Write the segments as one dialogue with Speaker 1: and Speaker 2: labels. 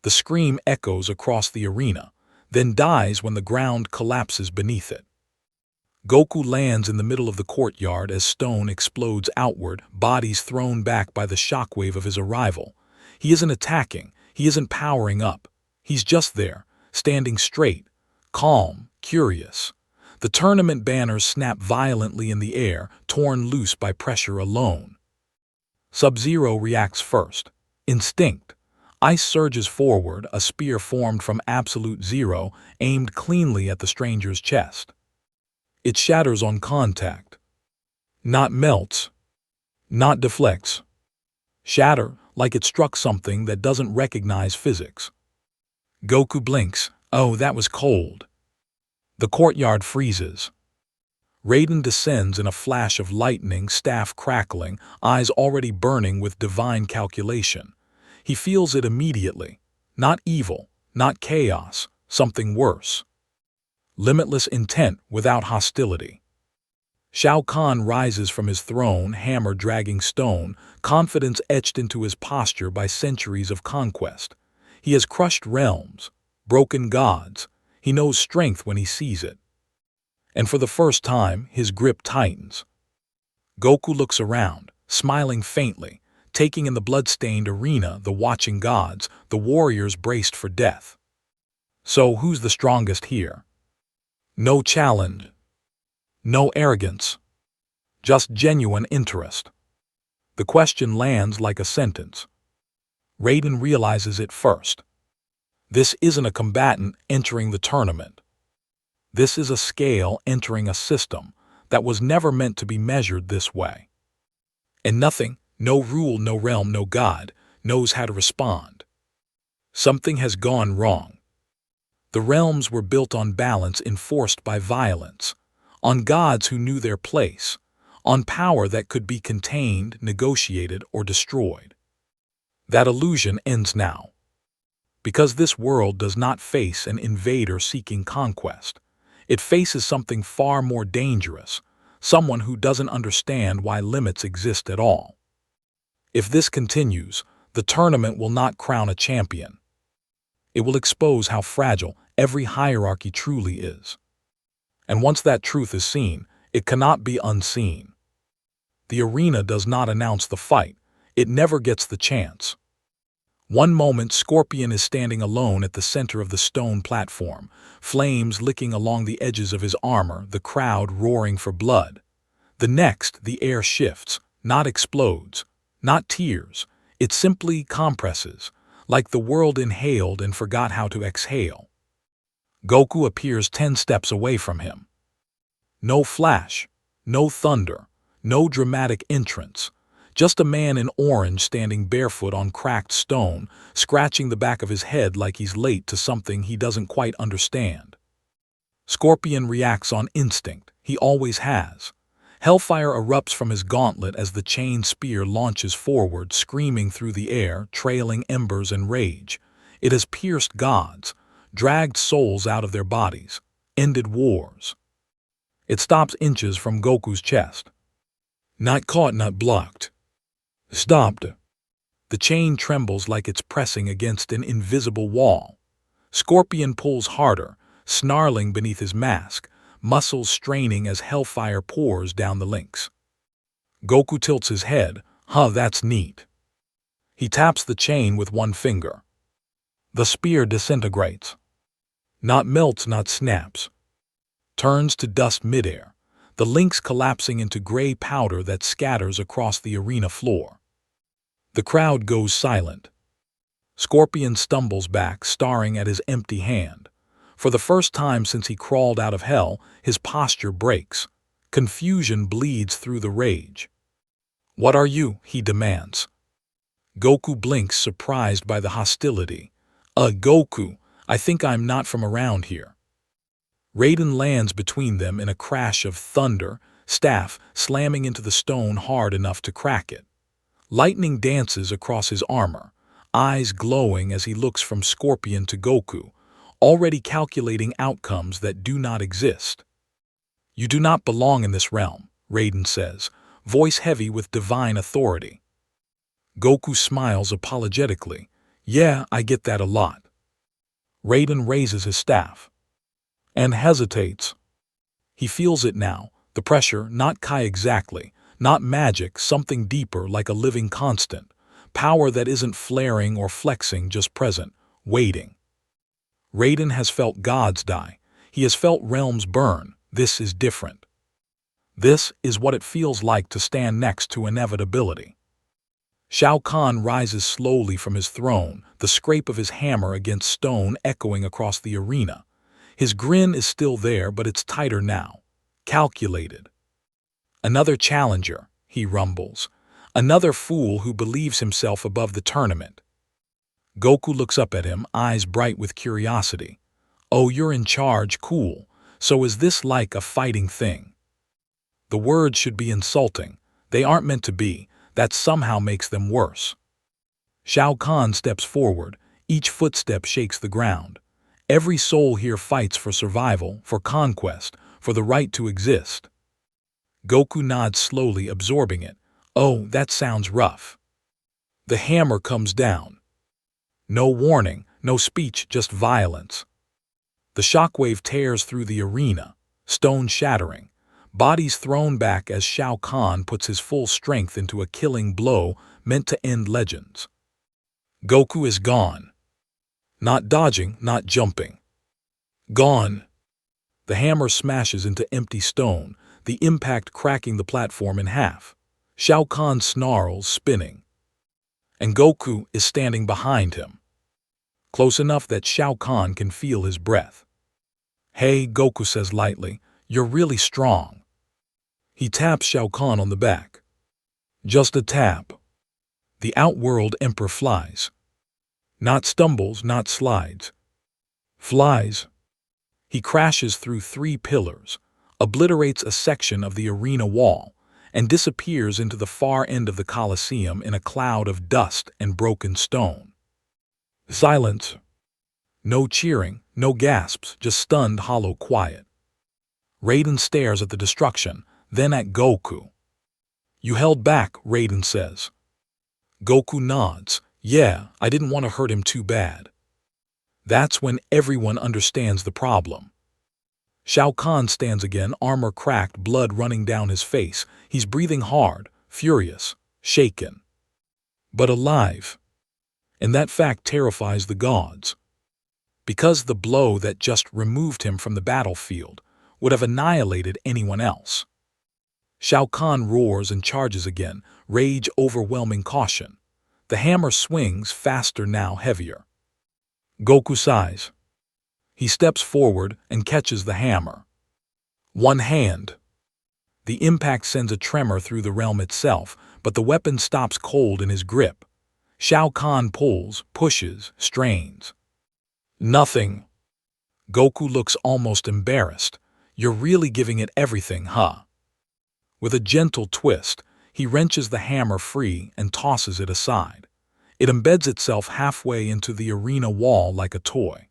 Speaker 1: The scream echoes across the arena, then dies when the ground collapses beneath it. Goku lands in the middle of the courtyard as stone explodes outward, bodies thrown back by the shockwave of his arrival. He isn't attacking, he isn't powering up. He's just there, standing straight, calm, curious. The tournament banners snap violently in the air, torn loose by pressure alone. Subzero reacts first. Instinct. Ice surges forward, a spear formed from absolute zero, aimed cleanly at the stranger's chest. It shatters on contact. Not melts. Not deflects. Shatter, like it struck something that doesn't recognize physics. Goku blinks. Oh, that was cold. The courtyard freezes. Raiden descends in a flash of lightning, staff crackling, eyes already burning with divine calculation. He feels it immediately. Not evil, not chaos, something worse. Limitless intent without hostility. Shao Kahn rises from his throne, hammer dragging stone, confidence etched into his posture by centuries of conquest. He has crushed realms, broken gods. He knows strength when he sees it. And for the first time, his grip tightens. Goku looks around, smiling faintly, taking in the blood-stained arena, the watching gods, the warriors braced for death. So who's the strongest here? No challenge. No arrogance. Just genuine interest. The question lands like a sentence. Raiden realizes it first. This isn't a combatant entering the tournament. This is a scale entering a system that was never meant to be measured this way. And nothing, no rule, no realm, no god, knows how to respond. Something has gone wrong. The realms were built on balance enforced by violence, on gods who knew their place, on power that could be contained, negotiated, or destroyed. That illusion ends now. Because this world does not face an invader seeking conquest. It faces something far more dangerous, someone who doesn't understand why limits exist at all. If this continues, the tournament will not crown a champion. It will expose how fragile every hierarchy truly is. And once that truth is seen, it cannot be unseen. The arena does not announce the fight. It never gets the chance. One moment, Scorpion is standing alone at the center of the stone platform, flames licking along the edges of his armor, the crowd roaring for blood. The next, the air shifts, not explodes, not tears. It simply compresses, like the world inhaled and forgot how to exhale. Goku appears 10 steps away from him. No flash, no thunder, no dramatic entrance. Just a man in orange standing barefoot on cracked stone, scratching the back of his head like he's late to something he doesn't quite understand. Scorpion reacts on instinct. He always has. Hellfire erupts from his gauntlet as the chain spear launches forward, screaming through the air, trailing embers and rage. It has pierced gods, dragged souls out of their bodies, ended wars. It stops inches from Goku's chest. Not caught, not blocked. Stopped. The chain trembles like it's pressing against an invisible wall. Scorpion pulls harder, snarling beneath his mask, muscles straining as hellfire pours down the links. Goku tilts his head. Huh, that's neat. He taps the chain with one finger. The spear disintegrates. Not melts, not snaps. Turns to dust midair, the links collapsing into gray powder that scatters across the arena floor. The crowd goes silent. Scorpion stumbles back, staring at his empty hand. For the first time since he crawled out of hell, his posture breaks. Confusion bleeds through the rage. "What are you?" he demands. Goku blinks, surprised by the hostility. Goku, I think I'm not from around here." Raiden lands between them in a crash of thunder, staff slamming into the stone hard enough to crack it. Lightning dances across his armor, eyes glowing as he looks from Scorpion to Goku, already calculating outcomes that do not exist. "You do not belong in this realm," Raiden says, voice heavy with divine authority. Goku smiles apologetically. Yeah, I get that a lot. Raiden raises his staff and hesitates. He feels it now, the pressure, not Kai exactly, not magic, something deeper like a living constant, power that isn't flaring or flexing, just present, waiting. Raiden has felt gods die. He has felt realms burn. This is different. This is what it feels like to stand next to inevitability. Shao Kahn rises slowly from his throne, the scrape of his hammer against stone echoing across the arena. His grin is still there, but it's tighter now. Calculated. Another challenger, he rumbles. Another fool who believes himself above the tournament. Goku looks up at him, eyes bright with curiosity. Oh, you're in charge, cool. So is this like a fighting thing? The words should be insulting. They aren't meant to be. That somehow makes them worse. Shao Kahn steps forward. Each footstep shakes the ground. Every soul here fights for survival, for conquest, for the right to exist. Goku nods slowly, absorbing it. Oh, that sounds rough. The hammer comes down. No warning, no speech, just violence. The shockwave tears through the arena, stone shattering, bodies thrown back as Shao Kahn puts his full strength into a killing blow meant to end legends. Goku is gone. Not dodging, not jumping. Gone. The hammer smashes into empty stone, the impact cracking the platform in half. Shao Kahn snarls, spinning. And Goku is standing behind him. Close enough that Shao Kahn can feel his breath. Hey, Goku says lightly, you're really strong. He taps Shao Kahn on the back. Just a tap. The Outworld Emperor flies. Not stumbles, not slides. Flies. He crashes through 3 pillars, obliterates a section of the arena wall, and disappears into the far end of the Colosseum in a cloud of dust and broken stone. Silence. No cheering, no gasps, just stunned, hollow quiet. Raiden stares at the destruction, then at Goku. You held back, Raiden says. Goku nods. Yeah, I didn't want to hurt him too bad. That's when everyone understands the problem. Shao Kahn stands again, armor cracked, blood running down his face. He's breathing hard, furious, shaken. But alive. And that fact terrifies the gods. Because the blow that just removed him from the battlefield would have annihilated anyone else. Shao Kahn roars and charges again, rage overwhelming caution. The hammer swings, faster now, heavier. Goku sighs. He steps forward and catches the hammer. One hand. The impact sends a tremor through the realm itself, but the weapon stops cold in his grip. Shao Kahn pulls, pushes, strains. Nothing. Goku looks almost embarrassed. You're really giving it everything, huh? With a gentle twist, he wrenches the hammer free and tosses it aside. It embeds itself halfway into the arena wall like a toy.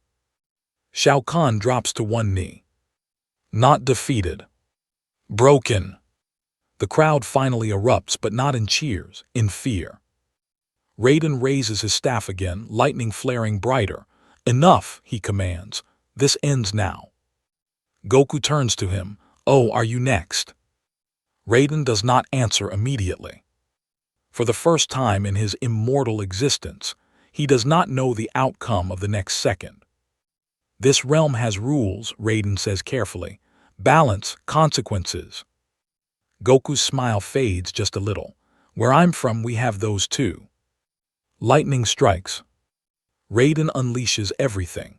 Speaker 1: Shao Kahn drops to one knee. Not defeated. Broken. The crowd finally erupts, but not in cheers, in fear. Raiden raises his staff again, lightning flaring brighter. Enough, he commands. This ends now. Goku turns to him. Oh, are you next? Raiden does not answer immediately. For the first time in his immortal existence, he does not know the outcome of the next second. This realm has rules, Raiden says carefully. Balance, consequences. Goku's smile fades just a little. Where I'm from, we have those too. Lightning strikes. Raiden unleashes everything.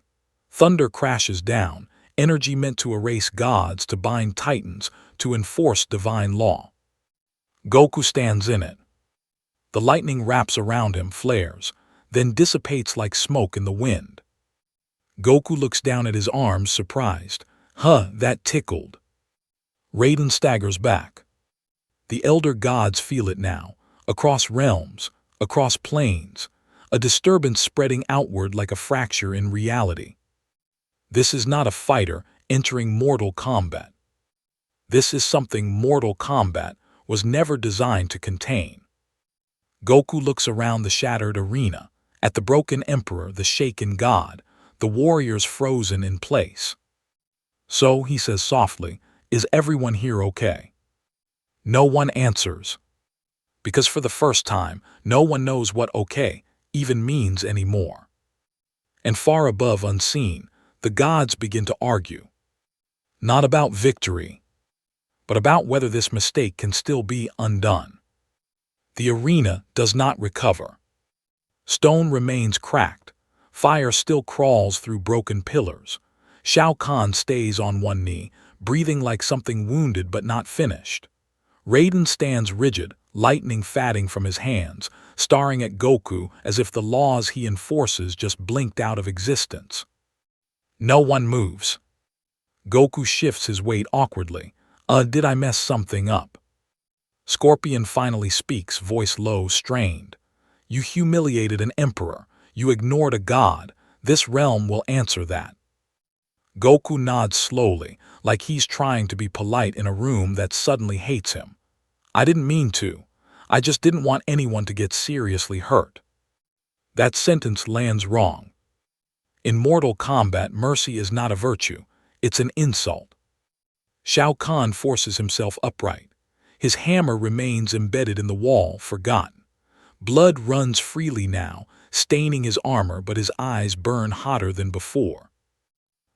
Speaker 1: Thunder crashes down, energy meant to erase gods, to bind titans, to enforce divine law. Goku stands in it. The lightning wraps around him, flares, then dissipates like smoke in the wind. Goku looks down at his arms, surprised. Huh, that tickled. Raiden staggers back. The elder gods feel it now, across realms, across planes, a disturbance spreading outward like a fracture in reality. This is not a fighter entering Mortal Kombat. This is something Mortal Kombat was never designed to contain. Goku looks around the shattered arena, At the broken emperor, the shaken god, the warriors frozen in place. So, he says softly, is everyone here okay? No one answers. Because for the first time, no one knows what okay even means anymore. And far above, unseen, the gods begin to argue. Not about victory, but about whether this mistake can still be undone. The arena does not recover. Stone remains cracked. Fire still crawls through broken pillars. Shao Kahn stays on one knee, breathing like something wounded but not finished. Raiden stands rigid, lightning fatting from his hands, staring at Goku as if the laws he enforces just blinked out of existence. No one moves. Goku shifts his weight awkwardly. Did I mess something up? Scorpion finally speaks, voice low, strained. You humiliated an emperor. You ignored a god. This realm will answer that. Goku nods slowly, like he's trying to be polite in a room that suddenly hates him. I didn't mean to. I just didn't want anyone to get seriously hurt. That sentence lands wrong. In Mortal Kombat, mercy is not a virtue. It's an insult. Shao Kahn forces himself upright. His hammer remains embedded in the wall, forgotten. Blood runs freely now, staining his armor, but his eyes burn hotter than before.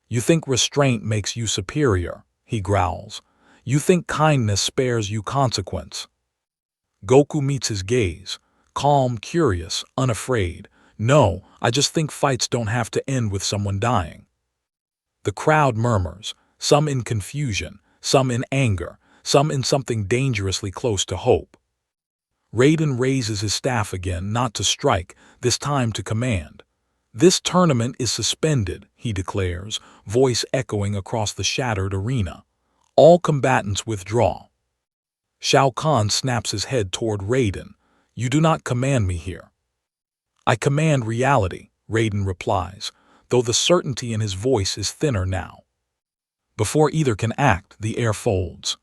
Speaker 1: You think restraint makes you superior, he growls. You think kindness spares you consequence. Goku meets his gaze, calm, curious, unafraid. No, I just think fights don't have to end with someone dying. The crowd murmurs, some in confusion, some in anger, some in something dangerously close to hope. Raiden raises his staff again, not to strike, this time to command. This tournament is suspended, he declares, voice echoing across the shattered arena. All combatants withdraw. Shao Kahn snaps his head toward Raiden. You do not command me here. I command reality, Raiden replies, though the certainty in his voice is thinner now. Before either can act, the air folds.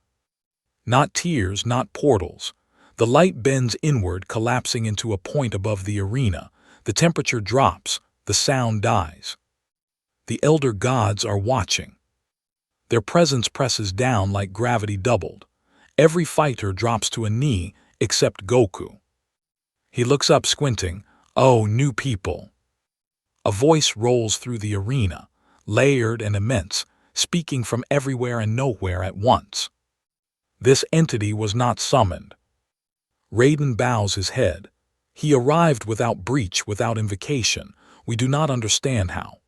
Speaker 1: Not tears, not portals. The light bends inward, collapsing into a point above the arena. The temperature drops, the sound dies. The elder gods are watching. Their presence presses down like gravity doubled. Every fighter drops to a knee except Goku. He looks up, squinting. Oh, new people. A voice rolls through the arena, layered and immense, speaking from everywhere and nowhere at once. This entity was not summoned. Raiden bows his head. He arrived without breach, without invocation. We do not understand how.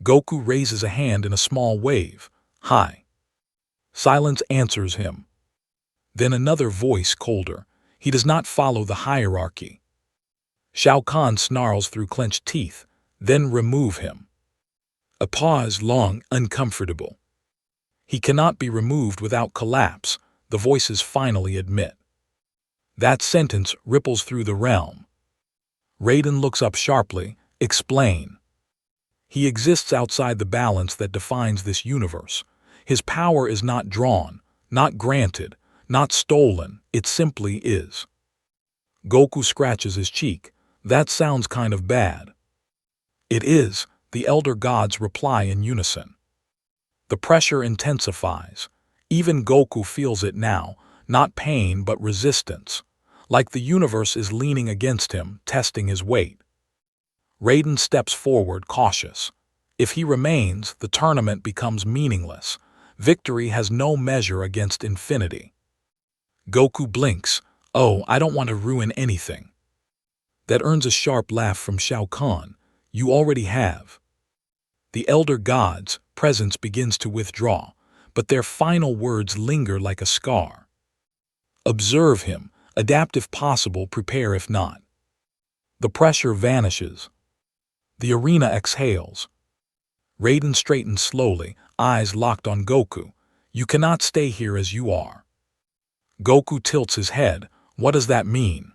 Speaker 1: Goku raises a hand in a small wave. Hi. Silence answers him. Then another voice, colder. He does not follow the hierarchy. Shao Kahn snarls through clenched teeth. Then remove him. A pause, long, uncomfortable. He cannot be removed without collapse, the voices finally admit. That sentence ripples through the realm. Raiden looks up sharply. Explain. He exists outside the balance that defines this universe. His power is not drawn, not granted, not stolen, it simply is. Goku scratches his cheek. That sounds kind of bad. It is, the elder gods reply in unison. The pressure intensifies. Even Goku feels it now, not pain but resistance, like the universe is leaning against him, testing his weight. Raiden steps forward, cautious. If he remains, the tournament becomes meaningless. Victory has no measure against infinity. Goku blinks. Oh, I don't want to ruin anything. That earns a sharp laugh from Shao Kahn. You already have. The elder gods' presence begins to withdraw, but their final words linger like a scar. Observe him, adapt if possible, prepare if not. The pressure vanishes. The arena exhales. Raiden straightens slowly, eyes locked on Goku. You cannot stay here as you are. Goku tilts his head. What does that mean?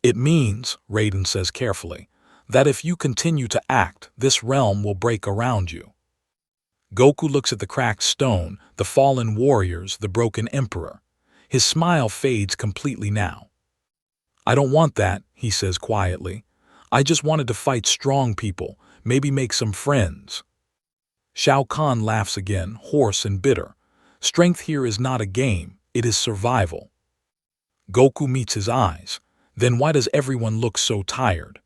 Speaker 1: It means, Raiden says carefully, that if you continue to act, this realm will break around you. Goku looks at the cracked stone, the fallen warriors, the broken emperor. His smile fades completely now. I don't want that, he says quietly. I just wanted to fight strong people, maybe make some friends. Shao Kahn laughs again, hoarse and bitter. Strength here is not a game, it is survival. Goku meets his eyes. Then why does everyone look so tired?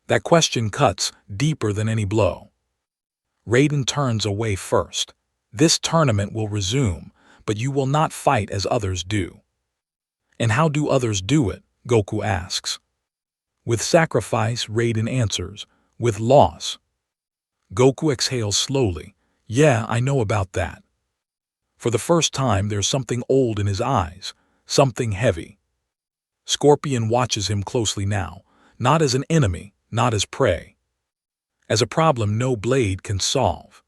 Speaker 1: That question cuts deeper than any blow. Raiden turns away first. This tournament will resume, but you will not fight as others do. And how do others do it? Goku asks. With sacrifice, Raiden answers. With loss. Goku exhales slowly. Yeah, I know about that. For the first time, there's something old in his eyes, something heavy. Scorpion watches him closely now, not as an enemy, not as prey. As a problem no blade can solve.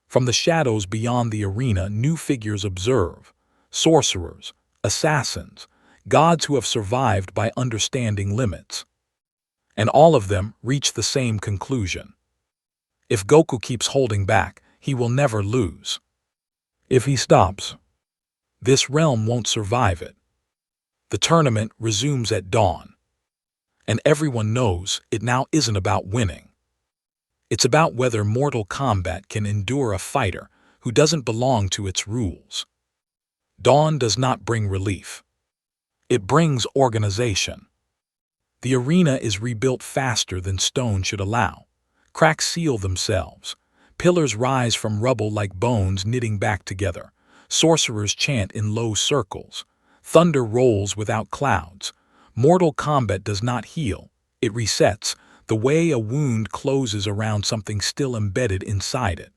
Speaker 1: From the shadows beyond the arena, new figures observe. Sorcerers, assassins, gods who have survived by understanding limits. And all of them reach the same conclusion. If Goku keeps holding back, he will never lose. If he stops, this realm won't survive it. The tournament resumes at dawn. And everyone knows it now isn't about winning. It's about whether Mortal Kombat can endure a fighter who doesn't belong to its rules. Dawn does not bring relief. It brings organization. The arena is rebuilt faster than stone should allow. Cracks seal themselves. Pillars rise from rubble like bones knitting back together. Sorcerers chant in low circles. Thunder rolls without clouds. Mortal Kombat does not heal. It resets, the way a wound closes around something still embedded inside it.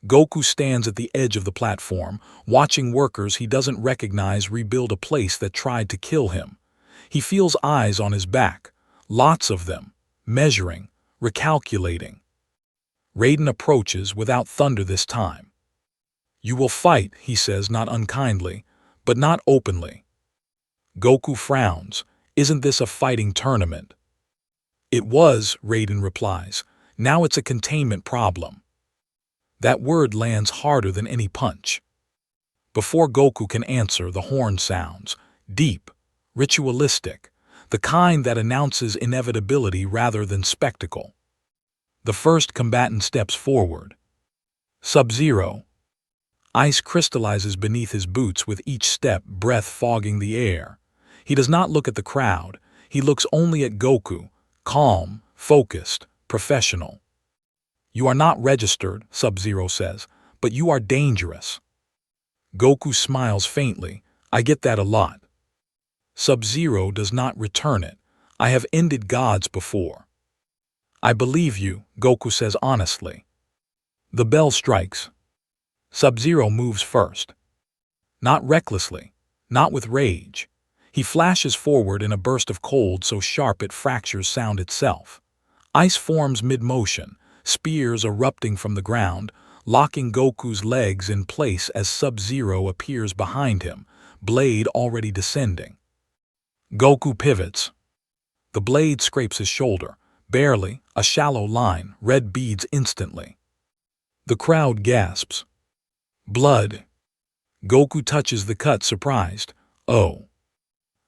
Speaker 1: Goku stands at the edge of the platform, watching workers he doesn't recognize rebuild a place that tried to kill him. He feels eyes on his back, lots of them, measuring, recalculating. Raiden approaches without thunder this time. You will fight, he says not unkindly, but not openly. Goku frowns. Isn't this a fighting tournament? It was, Raiden replies. Now it's a containment problem. That word lands harder than any punch. Before Goku can answer, the horn sounds, deep, ritualistic, the kind that announces inevitability rather than spectacle. The first combatant steps forward. Subzero. Ice crystallizes beneath his boots with each step, breath fogging the air. He does not look at the crowd. He looks only at Goku, calm, focused, professional. You are not registered, Subzero says, but you are dangerous. Goku smiles faintly. I get that a lot. Subzero does not return it. I have ended gods before. I believe you, Goku says honestly. The bell strikes. Subzero moves first. Not recklessly, not with rage. He flashes forward in a burst of cold so sharp it fractures sound itself. Ice forms mid-motion, spears erupting from the ground, locking Goku's legs in place as Subzero appears behind him, blade already descending. Goku pivots. The blade scrapes his shoulder, barely, a shallow line, red beads instantly. The crowd gasps. Blood. Goku touches the cut, surprised. Oh.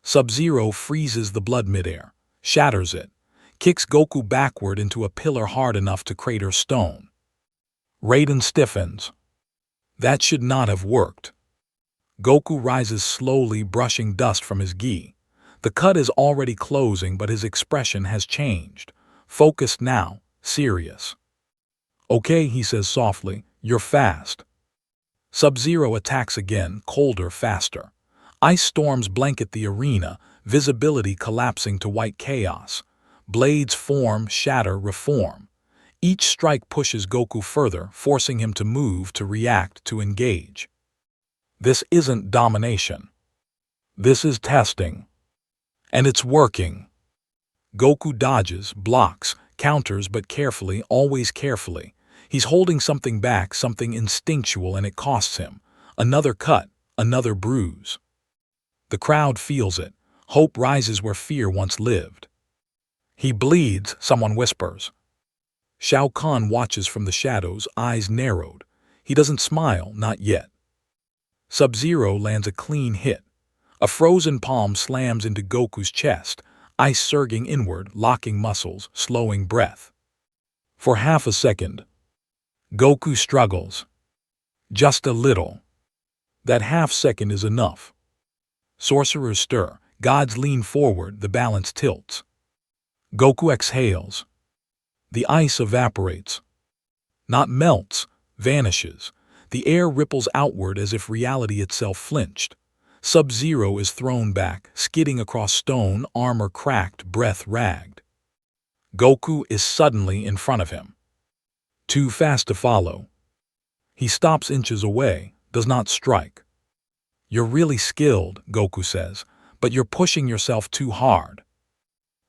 Speaker 1: Subzero freezes the blood midair, shatters it, kicks Goku backward into a pillar hard enough to crater stone. Raiden stiffens. That should not have worked. Goku rises slowly, brushing dust from his gi. The cut is already closing, but his expression has changed. Focused now, serious. Okay, he says softly, you're fast. Subzero attacks again, colder, faster. Ice storms blanket the arena, visibility collapsing to white chaos. Blades form, shatter, reform. Each strike pushes Goku further, forcing him to move, to react, to engage. This isn't domination. This is testing. And it's working. Goku dodges, blocks, counters, but carefully, always carefully. He's holding something back, something instinctual, and it costs him. Another cut, another bruise. The crowd feels it. Hope rises where fear once lived. He bleeds, someone whispers. Shao Kahn watches from the shadows, eyes narrowed. He doesn't smile, not yet. Subzero lands a clean hit. A frozen palm slams into Goku's chest. ice surging inward, locking muscles, slowing breath. For half a second, Goku struggles. Just a little. That half second is enough. Sorcerers stir, gods lean forward, the balance tilts. Goku exhales. The ice evaporates. Not melts, vanishes. The air ripples outward as if reality itself flinched. Subzero is thrown back, skidding across stone, armor cracked, breath ragged. Goku is suddenly in front of him. Too fast to follow. He stops inches away, does not strike. You're really skilled, Goku says, but you're pushing yourself too hard.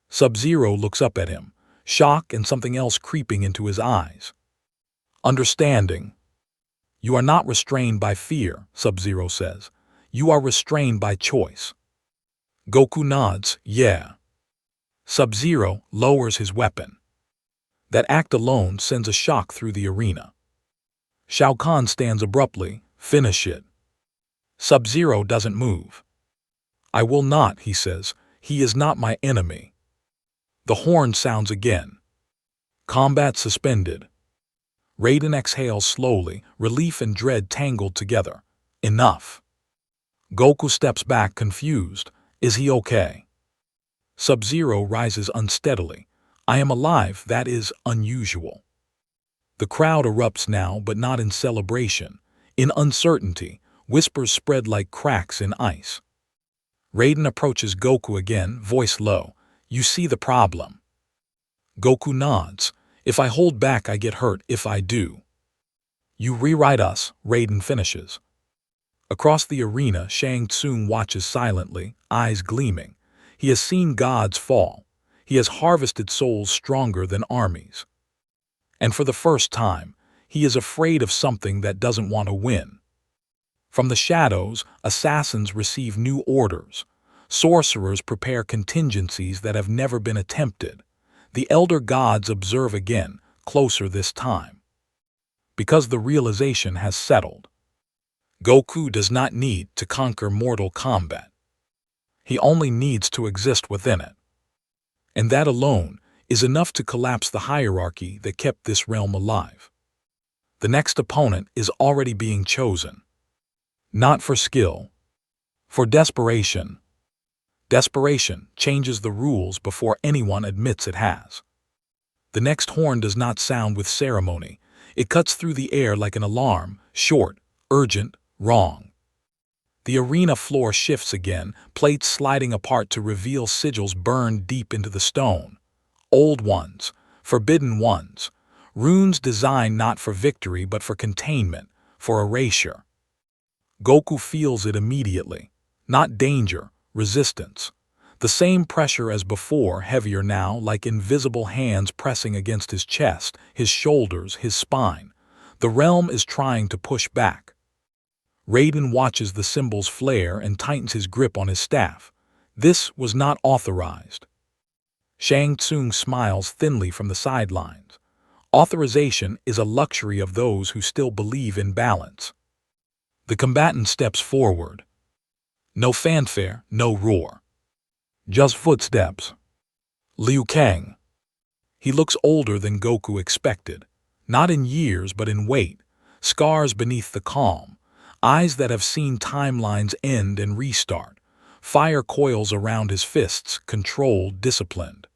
Speaker 1: Subzero looks up at him, shock and something else creeping into his eyes. Understanding. You are not restrained by fear, Subzero says. You are restrained by choice. Goku nods, yeah. Subzero lowers his weapon. That act alone sends a shock through the arena. Shao Kahn stands abruptly, finish it. Subzero doesn't move. I will not, he says. He is not my enemy. The horn sounds again. Combat suspended. Raiden exhales slowly, relief and dread tangled together. Enough. Goku steps back, confused. Is he okay? Subzero rises unsteadily. I am alive, that is unusual. The crowd erupts now, but not in celebration. In uncertainty, whispers spread like cracks in ice. Raiden approaches Goku again, voice low. You see the problem. Goku nods. If I hold back, I get hurt. If I do. You rewrite us, Raiden finishes. Across the arena, Shang Tsung watches silently, eyes gleaming. He has seen gods fall. He has harvested souls stronger than armies. And for the first time, he is afraid of something that doesn't want to win. From the shadows, assassins receive new orders. Sorcerers prepare contingencies that have never been attempted. The elder gods observe again, closer this time. Because the realization has settled. Goku does not need to conquer Mortal Kombat. He only needs to exist within it. And that alone is enough to collapse the hierarchy that kept this realm alive. The next opponent is already being chosen. Not for skill. For desperation. Desperation changes the rules before anyone admits it has. The next horn does not sound with ceremony. It cuts through the air like an alarm, short, urgent, wrong. The arena floor shifts again, plates sliding apart to reveal sigils burned deep into the stone. Old ones, forbidden ones, runes designed not for victory but for containment, for erasure. Goku feels it immediately. Not danger, resistance. The same pressure as before, heavier now, like invisible hands pressing against his chest, his shoulders, his spine. The realm is trying to push back. Raiden watches the symbols flare and tightens his grip on his staff. This was not authorized. Shang Tsung smiles thinly from the sidelines. Authorization is a luxury of those who still believe in balance. The combatant steps forward. No fanfare, no roar. Just footsteps. Liu Kang. He looks older than Goku expected. Not in years, but in weight. Scars beneath the calm. Eyes that have seen timelines end and restart. Fire coils around his fists, controlled, disciplined.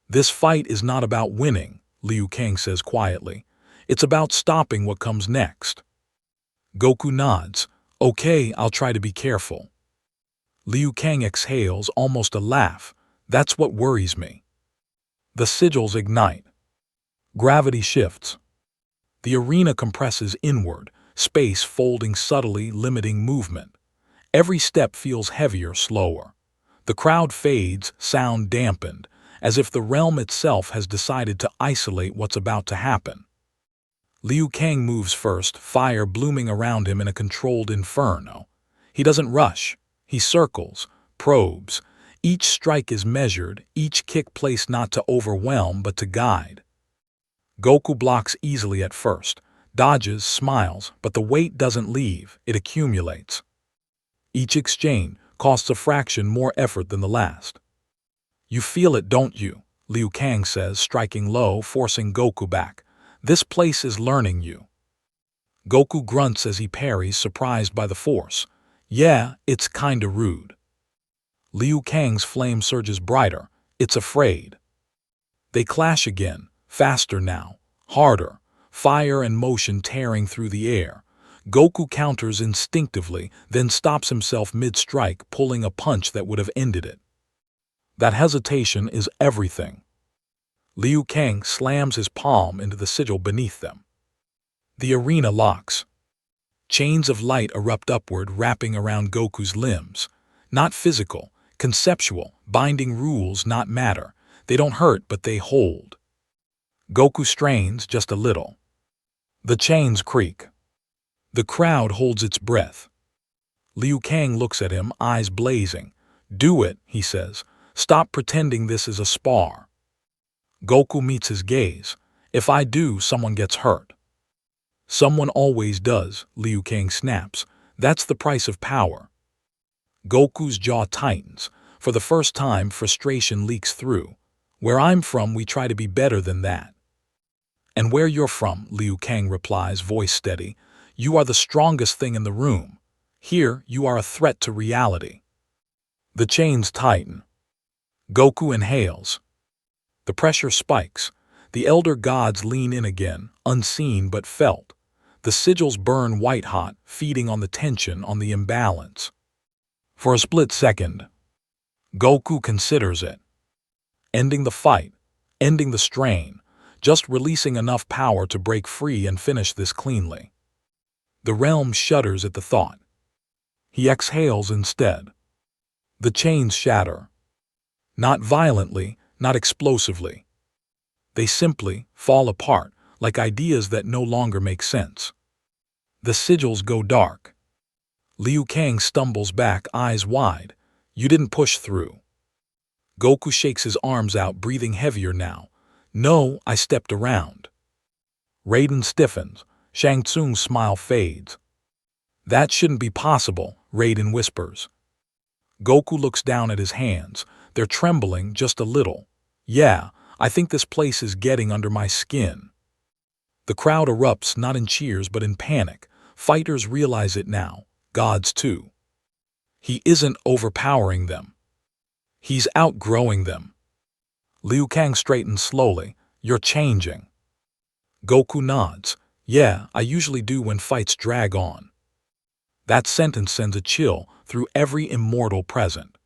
Speaker 1: This fight is not about winning, Liu Kang says quietly. It's about stopping what comes next. Goku nods. Okay, I'll try to be careful. Liu Kang exhales, almost a laugh. That's what worries me. The sigils ignite. Gravity shifts. The arena compresses inward, space folding subtly, limiting movement. Every step feels heavier, slower. The crowd fades, sound dampened, as if the realm itself has decided to isolate what's about to happen. Liu Kang moves first, fire blooming around him in a controlled inferno. He doesn't rush. He circles, probes. Each strike is measured, each kick placed not to overwhelm but to guide. Goku blocks easily at first, dodges, smiles, but the weight doesn't leave, it accumulates. Each exchange costs a fraction more effort than the last. You feel it, don't you? Liu Kang says, striking low, forcing Goku back. This place is learning you. Goku grunts as he parries, surprised by the force. Yeah, it's kinda rude. Liu Kang's flame surges brighter. It's afraid. They clash again, faster now, harder, fire and motion tearing through the air. Goku counters instinctively, then stops himself mid-strike, pulling a punch that would have ended it. That hesitation is everything. Liu Kang slams his palm into the sigil beneath them. The arena locks. Chains of light erupt upward, wrapping around Goku's limbs. Not physical, conceptual, binding rules, not matter. They don't hurt, but they hold. Goku strains just a little. The chains creak. The crowd holds its breath. Liu Kang looks at him, eyes blazing. Do it, he says. Stop pretending this is a spar. Goku meets his gaze. If I do, someone gets hurt. Someone always does, Liu Kang snaps. That's the price of power. Goku's jaw tightens. For the first time, frustration leaks through. Where I'm from, we try to be better than that. And where you're from, Liu Kang replies, voice steady, you are the strongest thing in the room. Here, you are a threat to reality. The chains tighten. Goku inhales. The pressure spikes. The elder gods lean in again, unseen but felt. The sigils burn white-hot, feeding on the tension, on the imbalance. For a split second, Goku considers it. Ending the fight, ending the strain, just releasing enough power to break free and finish this cleanly. The realm shudders at the thought. He exhales instead. The chains shatter. Not violently, not explosively. They simply fall apart, like ideas that no longer make sense. The sigils go dark. Liu Kang stumbles back, eyes wide. You didn't push through. Goku shakes his arms out, breathing heavier now. No, I stepped around. Raiden stiffens. Shang Tsung's smile fades. That shouldn't be possible, Raiden whispers. Goku looks down at his hands. They're trembling just a little. Yeah, I think this place is getting under my skin. The crowd erupts, not in cheers but in panic. Fighters realize it now. Gods too. He isn't overpowering them. He's outgrowing them. Liu Kang straightens slowly. You're changing. Goku nods. Yeah, I usually do when fights drag on. That sentence sends a chill through every immortal present.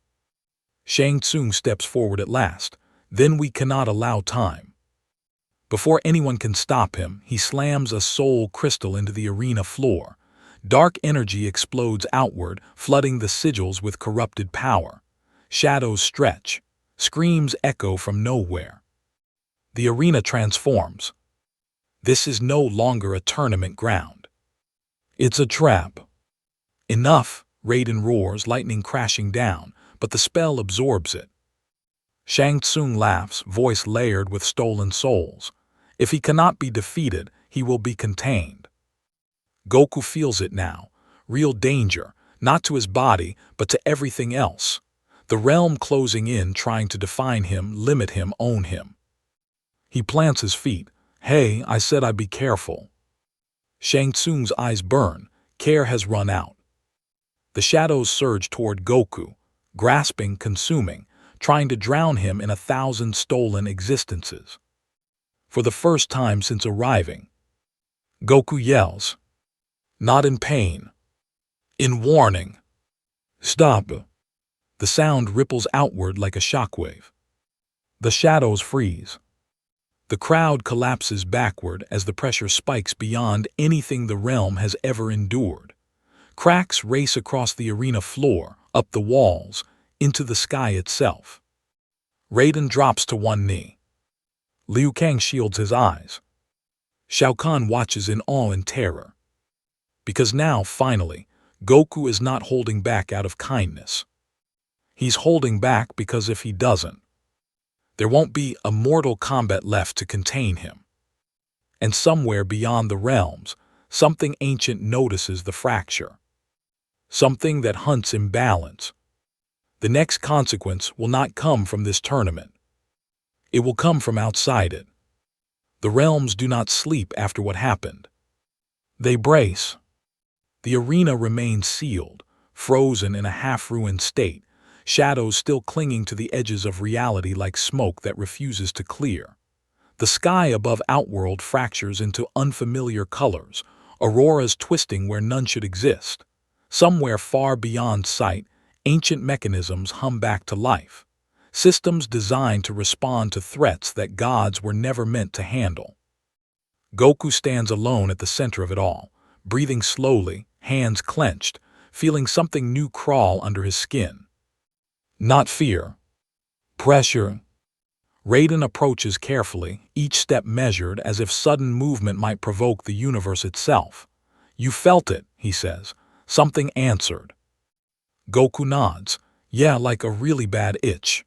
Speaker 1: Shang Tsung steps forward at last. Then we cannot allow time. Before anyone can stop him, he slams a soul crystal into the arena floor. Dark energy explodes outward, flooding the sigils with corrupted power. Shadows stretch. Screams echo from nowhere. The arena transforms. This is no longer a tournament ground. It's a trap. Enough, Raiden roars, lightning crashing down, but the spell absorbs it. Shang Tsung laughs, voice layered with stolen souls. If he cannot be defeated, he will be contained. Goku feels it now. Real danger, not to his body, but to everything else. The realm closing in, trying to define him, limit him, own him. He plants his feet. Hey, I said I'd be careful. Shang Tsung's eyes burn. Care has run out. The shadows surge toward Goku, grasping, consuming, trying to drown him in 1,000 stolen existences. For the first time since arriving, Goku yells. Not in pain. In warning. Stop. The sound ripples outward like a shockwave. The shadows freeze. The crowd collapses backward as the pressure spikes beyond anything the realm has ever endured. Cracks race across the arena floor, up the walls, into the sky itself. Raiden drops to one knee. Liu Kang shields his eyes. Shao Kahn watches in awe and terror. Because now, finally, Goku is not holding back out of kindness. He's holding back because if he doesn't, there won't be a Mortal Kombat left to contain him. And somewhere beyond the realms, something ancient notices the fracture. Something that hunts imbalance. The next consequence will not come from this tournament. It will come from outside it. The realms do not sleep after what happened. They brace. The arena remains sealed, frozen in a half-ruined state, shadows still clinging to the edges of reality like smoke that refuses to clear. The sky above Outworld fractures into unfamiliar colors, auroras twisting where none should exist. Somewhere far beyond sight, ancient mechanisms hum back to life, systems designed to respond to threats that gods were never meant to handle. Goku stands alone at the center of it all, breathing slowly, hands clenched, feeling something new crawl under his skin. Not fear. Pressure. Raiden approaches carefully, each step measured as if sudden movement might provoke the universe itself. "You felt it," he says. Something answered. Goku nods. "Yeah, like a really bad itch."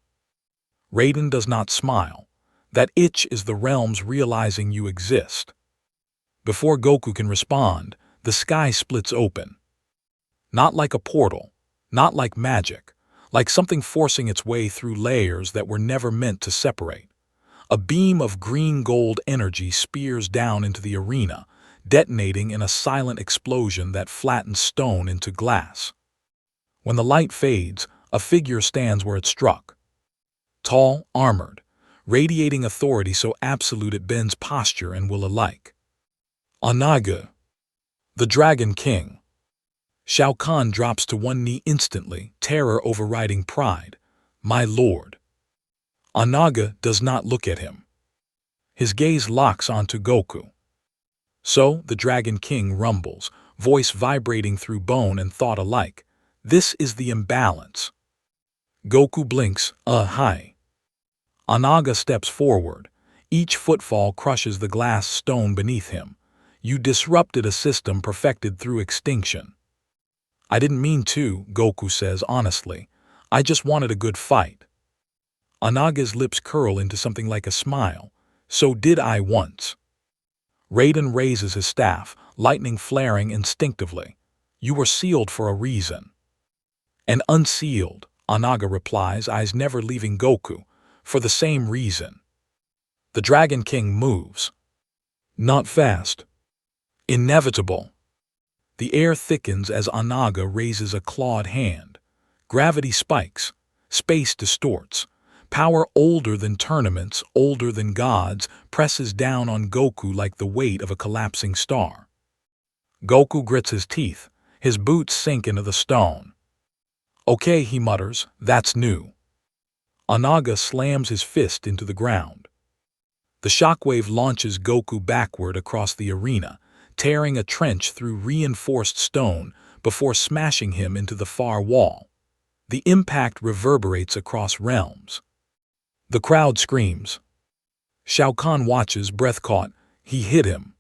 Speaker 1: Raiden does not smile. That itch is the realms realizing you exist. Before Goku can respond, the sky splits open. Not like a portal, not like magic, like something forcing its way through layers that were never meant to separate. A beam of green-gold energy spears down into the arena, detonating in a silent explosion that flattens stone into glass. When the light fades, a figure stands where it struck. Tall, armored, radiating authority so absolute it bends posture and will alike. Anaga, the Dragon King. Shao Kahn drops to one knee instantly, terror overriding pride. "My lord." Anaga does not look at him. His gaze locks onto Goku. So the Dragon King rumbles, voice vibrating through bone and thought alike. "This is the imbalance." Goku blinks, hi. Anaga steps forward. Each footfall crushes the glass stone beneath him. "You disrupted a system perfected through extinction." "I didn't mean to," Goku says honestly. "I just wanted a good fight." Anaga's lips curl into something like a smile. "So did I once." Raiden raises his staff, lightning flaring instinctively. "You were sealed for a reason." "And unsealed," Anaga replies, eyes never leaving Goku, "for the same reason." The Dragon King moves. Not fast. Inevitable. The air thickens as Anaga raises a clawed hand. Gravity spikes. Space distorts. Power older than tournaments, older than gods, presses down on Goku like the weight of a collapsing star. Goku grits his teeth. His boots sink into the stone. "Okay," he mutters, "that's new." Anaga slams his fist into the ground. The shockwave launches Goku backward across the arena, tearing a trench through reinforced stone before smashing him into the far wall. The impact reverberates across realms. The crowd screams. Shao Kahn watches, breath caught. He hit him.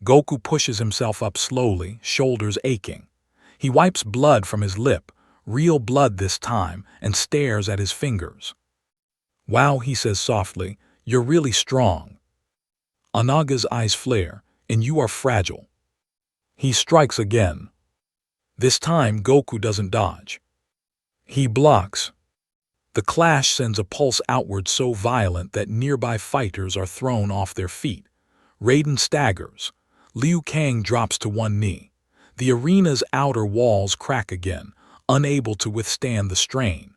Speaker 1: Goku pushes himself up slowly, shoulders aching. He wipes blood from his lip, real blood this time, and stares at his fingers. "Wow," he says softly, "you're really strong." Anaga's eyes flare. "And you are fragile." He strikes again. This time Goku doesn't dodge. He blocks. The clash sends a pulse outward so violent that nearby fighters are thrown off their feet. Raiden staggers. Liu Kang drops to one knee. The arena's outer walls crack again, unable to withstand the strain.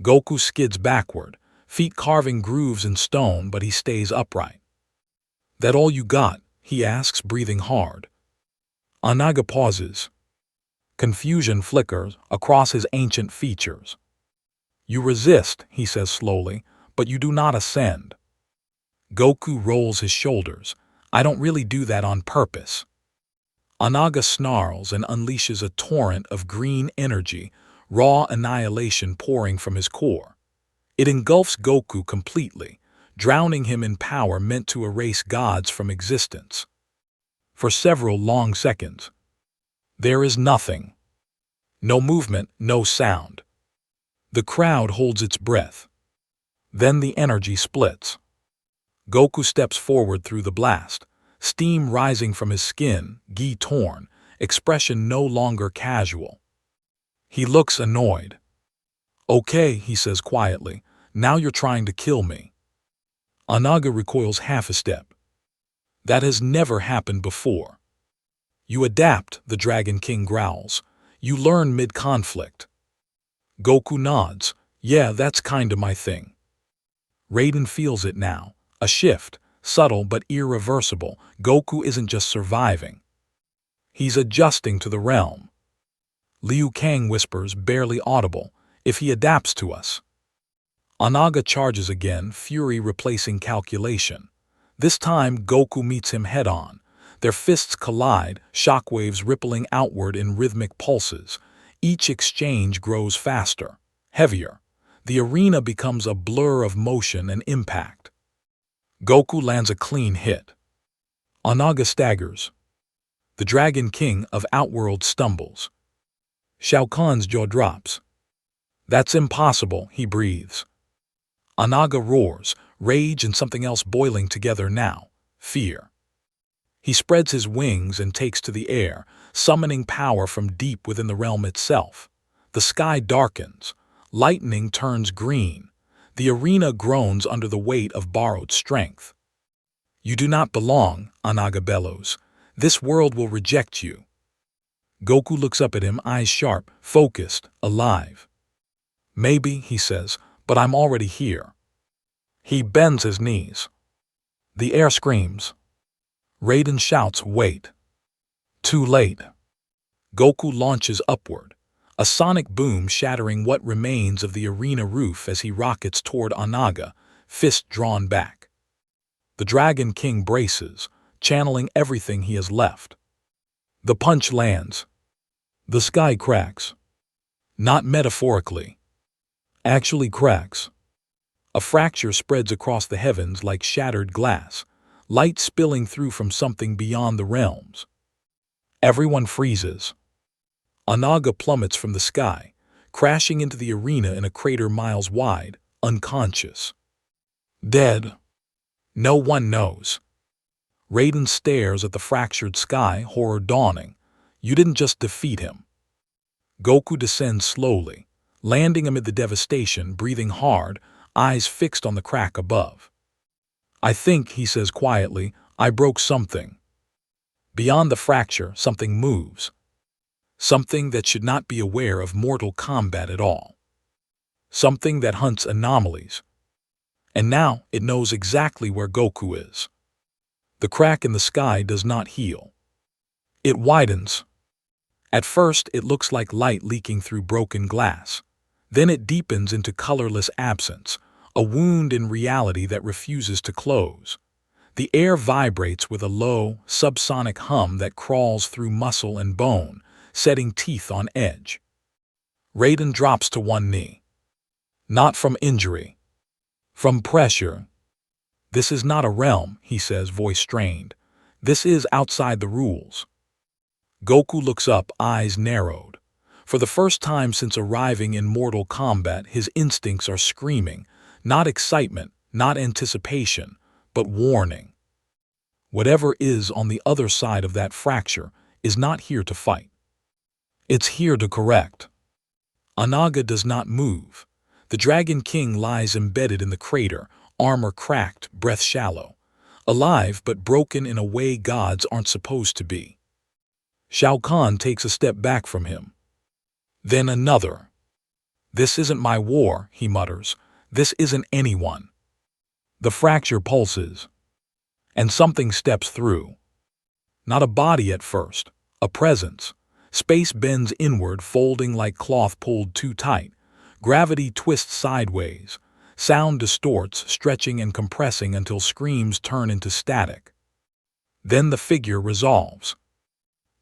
Speaker 1: Goku skids backward, feet carving grooves in stone, but he stays upright. "That all you got?" he asks, breathing hard. Anaga pauses. Confusion flickers across his ancient features. "You resist," he says slowly, "but you do not ascend." Goku rolls his shoulders. "I don't really do that on purpose." Anaga snarls and unleashes a torrent of green energy, raw annihilation pouring from his core. It engulfs Goku completely, drowning him in power meant to erase gods from existence. For several long seconds, there is nothing. No movement, no sound. The crowd holds its breath. Then the energy splits. Goku steps forward through the blast, steam rising from his skin, gi torn, expression no longer casual. He looks annoyed. Okay, he says quietly, now you're trying to kill me. Anaga recoils half a step. That has never happened before. You adapt, the Dragon King growls. You learn mid-conflict. Goku nods. Yeah, that's kinda my thing. Raiden feels it now. A shift, subtle but irreversible. Goku isn't just surviving. He's adjusting to the realm. Liu Kang whispers, barely audible, if he adapts to us. Anaga charges again, fury replacing calculation. This time, Goku meets him head-on. Their fists collide, shockwaves rippling outward in rhythmic pulses. Each exchange grows faster, heavier. The arena becomes a blur of motion and impact. Goku lands a clean hit. Anaga staggers. The Dragon King of Outworld stumbles. Shao Kahn's jaw drops. That's impossible, he breathes. Anaga roars, rage and something else boiling together now, fear. He spreads his wings and takes to the air, summoning power from deep within the realm itself. The sky darkens. Lightning turns green. The arena groans under the weight of borrowed strength. You do not belong, Anaga bellows. This world will reject you. Goku looks up at him, eyes sharp, focused, alive. Maybe, he says, but I'm already here. He bends his knees. The air screams. Raiden shouts, wait. Too late. Goku launches upward, a sonic boom shattering what remains of the arena roof as he rockets toward Anaga, fist drawn back. The Dragon King braces, channeling everything he has left. The punch lands. The sky cracks. Not metaphorically. Actually cracks. A fracture spreads across the heavens like shattered glass, light spilling through from something beyond the realms. Everyone freezes. Anaga plummets from the sky, crashing into the arena in a crater miles wide, unconscious. Dead. No one knows. Raiden stares at the fractured sky, horror dawning. You didn't just defeat him. Goku descends slowly, landing amid the devastation, breathing hard, eyes fixed on the crack above. I think, he says quietly, I broke something. Beyond the fracture, something moves. Something that should not be aware of Mortal Kombat at all. Something that hunts anomalies. And now it knows exactly where Goku is. The crack in the sky does not heal. It widens. At first, it looks like light leaking through broken glass. Then it deepens into colorless absence, a wound in reality that refuses to close. The air vibrates with a low, subsonic hum that crawls through muscle and bone, setting teeth on edge. Raiden drops to one knee. Not from injury. From pressure. This is not a realm, he says, voice strained. This is outside the rules. Goku looks up, eyes narrowed. For the first time since arriving in Mortal Kombat, his instincts are screaming, not excitement, not anticipation, but warning. Whatever is on the other side of that fracture is not here to fight. It's here to correct. Anaga does not move. The Dragon King lies embedded in the crater, armor cracked, breath shallow. Alive but broken in a way gods aren't supposed to be. Shao Kahn takes a step back from him. Then another. This isn't my war, he mutters. This isn't anyone. The fracture pulses. And something steps through. Not a body at first, a presence. Space bends inward, folding like cloth pulled too tight. Gravity twists sideways. Sound distorts, stretching and compressing until screams turn into static. Then the figure resolves.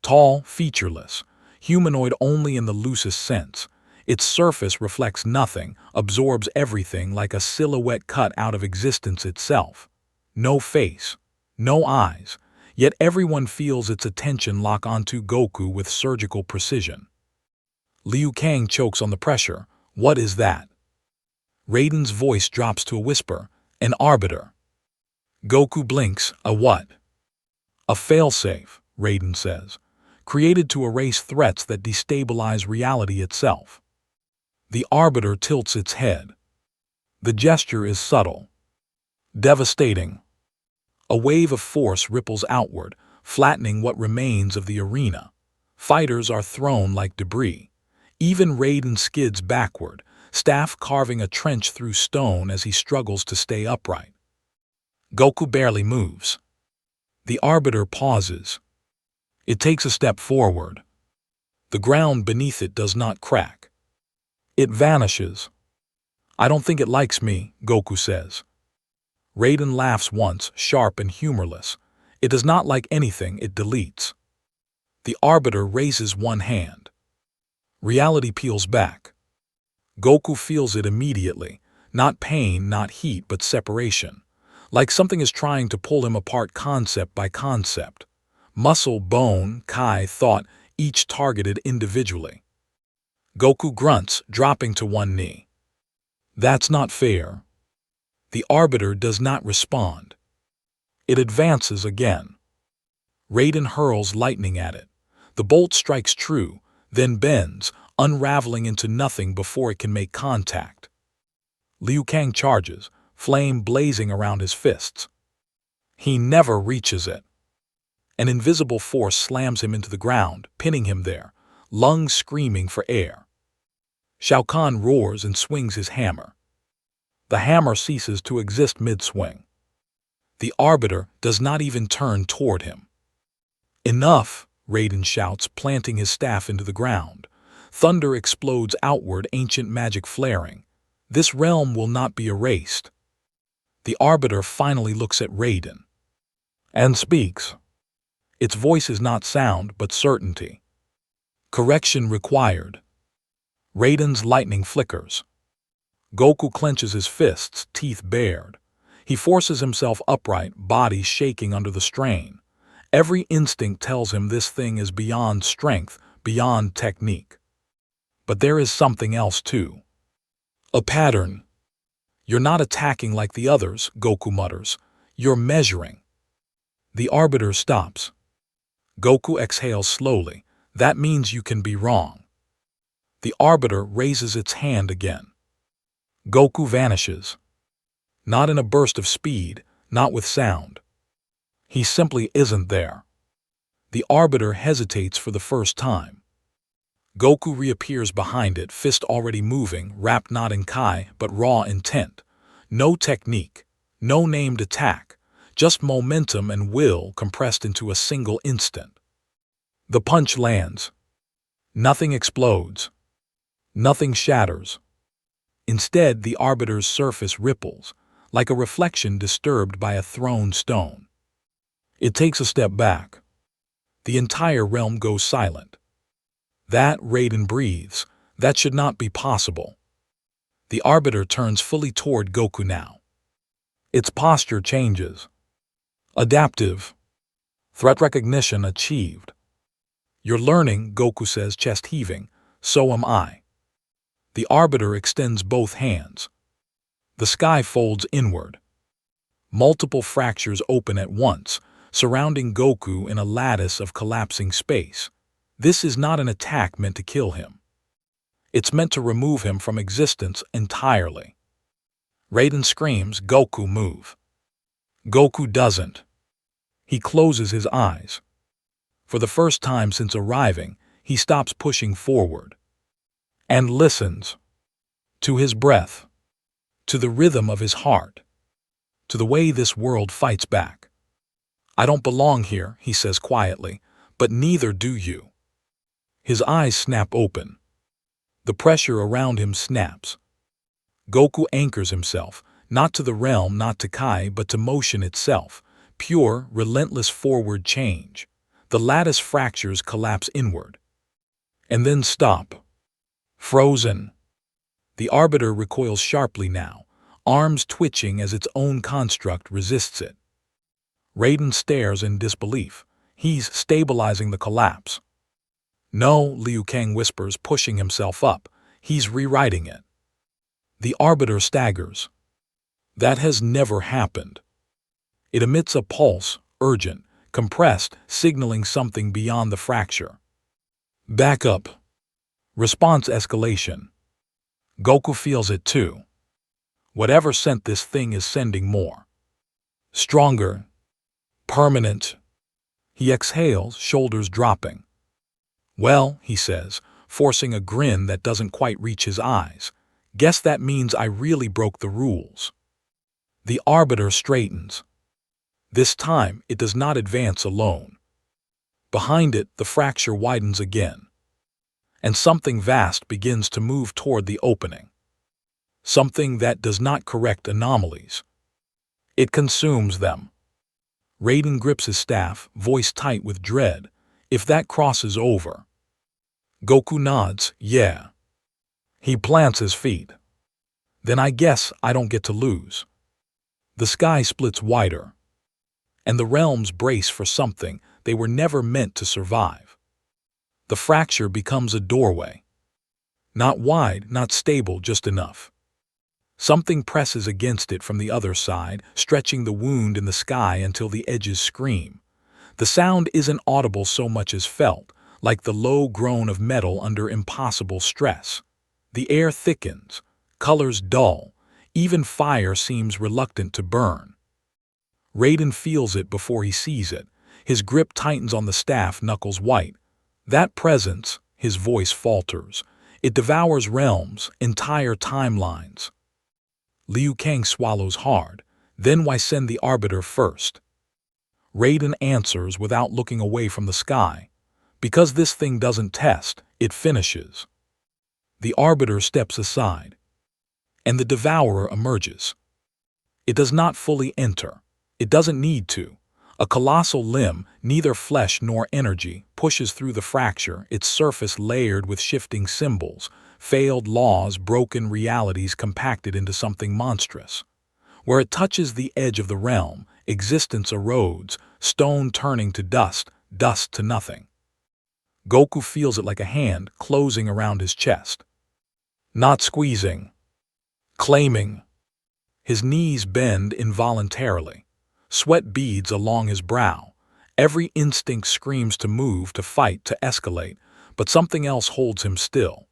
Speaker 1: Tall, featureless, humanoid only in the loosest sense. Its surface reflects nothing, absorbs everything like a silhouette cut out of existence itself. No face, no eyes, yet everyone feels its attention lock onto Goku with surgical precision. Liu Kang chokes on the pressure. What is that? Raiden's voice drops to a whisper. An arbiter. Goku blinks. A what? A failsafe, Raiden says, created to erase threats that destabilize reality itself. The arbiter tilts its head. The gesture is subtle, devastating. A wave of force ripples outward, flattening what remains of the arena. Fighters are thrown like debris. Even Raiden skids backward, staff carving a trench through stone as he struggles to stay upright. Goku barely moves. The arbiter pauses. It takes a step forward. The ground beneath it does not crack. It vanishes. "I don't think it likes me," Goku says. Raiden laughs once, sharp and humorless. It does not like anything it deletes. The arbiter raises one hand. Reality peels back. Goku feels it immediately. Not pain, not heat, but separation. Like something is trying to pull him apart concept by concept. Muscle, bone, kai, thought, each targeted individually. Goku grunts, dropping to one knee. That's not fair. The arbiter does not respond. It advances again. Raiden hurls lightning at it. The bolt strikes true, then bends, unraveling into nothing before it can make contact. Liu Kang charges, flame blazing around his fists. He never reaches it. An invisible force slams him into the ground, pinning him there, lungs screaming for air. Shao Kahn roars and swings his hammer. The hammer ceases to exist mid-swing. The arbiter does not even turn toward him. "Enough!" Raiden shouts, planting his staff into the ground. Thunder explodes outward, ancient magic flaring. This realm will not be erased. The arbiter finally looks at Raiden and speaks. Its voice is not sound, but certainty. "Correction required." Raiden's lightning flickers. Goku clenches his fists, teeth bared. He forces himself upright, body shaking under the strain. Every instinct tells him this thing is beyond strength, beyond technique. But there is something else too. A pattern. "You're not attacking like the others," Goku mutters. "You're measuring." The arbiter stops. Goku exhales slowly. "That means you can be wrong." The arbiter raises its hand again. Goku vanishes. Not in a burst of speed, not with sound. He simply isn't there. The arbiter hesitates for the first time. Goku reappears behind it, fist already moving, wrapped not in kai, but raw intent. No technique, no named attack, just momentum and will compressed into a single instant. The punch lands. Nothing explodes. Nothing shatters. Instead, the arbiter's surface ripples, like a reflection disturbed by a thrown stone. It takes a step back. The entire realm goes silent. That, Raiden breathes. That should not be possible. The arbiter turns fully toward Goku now. Its posture changes. Adaptive. Threat recognition achieved. "You're learning," Goku says, chest heaving. "So am I." The arbiter extends both hands. The sky folds inward. Multiple fractures open at once, surrounding Goku in a lattice of collapsing space. This is not an attack meant to kill him. It's meant to remove him from existence entirely. Raiden screams, "Goku, move." Goku doesn't. He closes his eyes. For the first time since arriving, he stops pushing forward. And listens. To his breath. To the rhythm of his heart. To the way this world fights back. "I don't belong here," he says quietly, "but neither do you." His eyes snap open. The pressure around him snaps. Goku anchors himself, not to the realm, not to Kai, but to motion itself. Pure, relentless forward change. The lattice fractures collapse inward. And then stop. Frozen. The arbiter recoils sharply now, arms twitching as its own construct resists it. Raiden stares in disbelief. He's stabilizing the collapse. "No," Liu Kang whispers, pushing himself up. "He's rewriting it." The arbiter staggers. That has never happened. It emits a pulse, urgent, compressed, signaling something beyond the fracture. Back up. Response escalation. Goku feels it too. Whatever sent this thing is sending more. Stronger. Permanent. He exhales, shoulders dropping. Well, he says, forcing a grin that doesn't quite reach his eyes, guess that means I really broke the rules. The arbiter straightens. This time, it does not advance alone. Behind it, the fracture widens again, and something vast begins to move toward the opening. Something that does not correct anomalies. It consumes them. Raiden grips his staff, voice tight with dread. If that crosses over. Goku nods, yeah. He plants his feet. Then I guess I don't get to lose. The sky splits wider, and the realms brace for something they were never meant to survive. The fracture becomes a doorway. Not wide, not stable, just enough. Something presses against it from the other side, stretching the wound in the sky until the edges scream. The sound isn't audible so much as felt, like the low groan of metal under impossible stress. The air thickens, colors dull, even fire seems reluctant to burn. Raiden feels it before he sees it. His grip tightens on the staff, knuckles white. That presence, his voice falters. It devours realms, entire timelines. Liu Kang swallows hard. Then why send the arbiter first? Raiden answers without looking away from the sky. Because this thing doesn't test, it finishes. The arbiter steps aside, and the devourer emerges. It does not fully enter. It doesn't need to. A colossal limb, neither flesh nor energy, pushes through the fracture, its surface layered with shifting symbols, failed laws, broken realities compacted into something monstrous. Where it touches the edge of the realm, existence erodes, stone turning to dust, dust to nothing. Goku feels it like a hand closing around his chest. Not squeezing. Claiming. His knees bend involuntarily. Sweat beads along his brow. Every instinct screams to move, to fight, to escalate, but something else holds him still.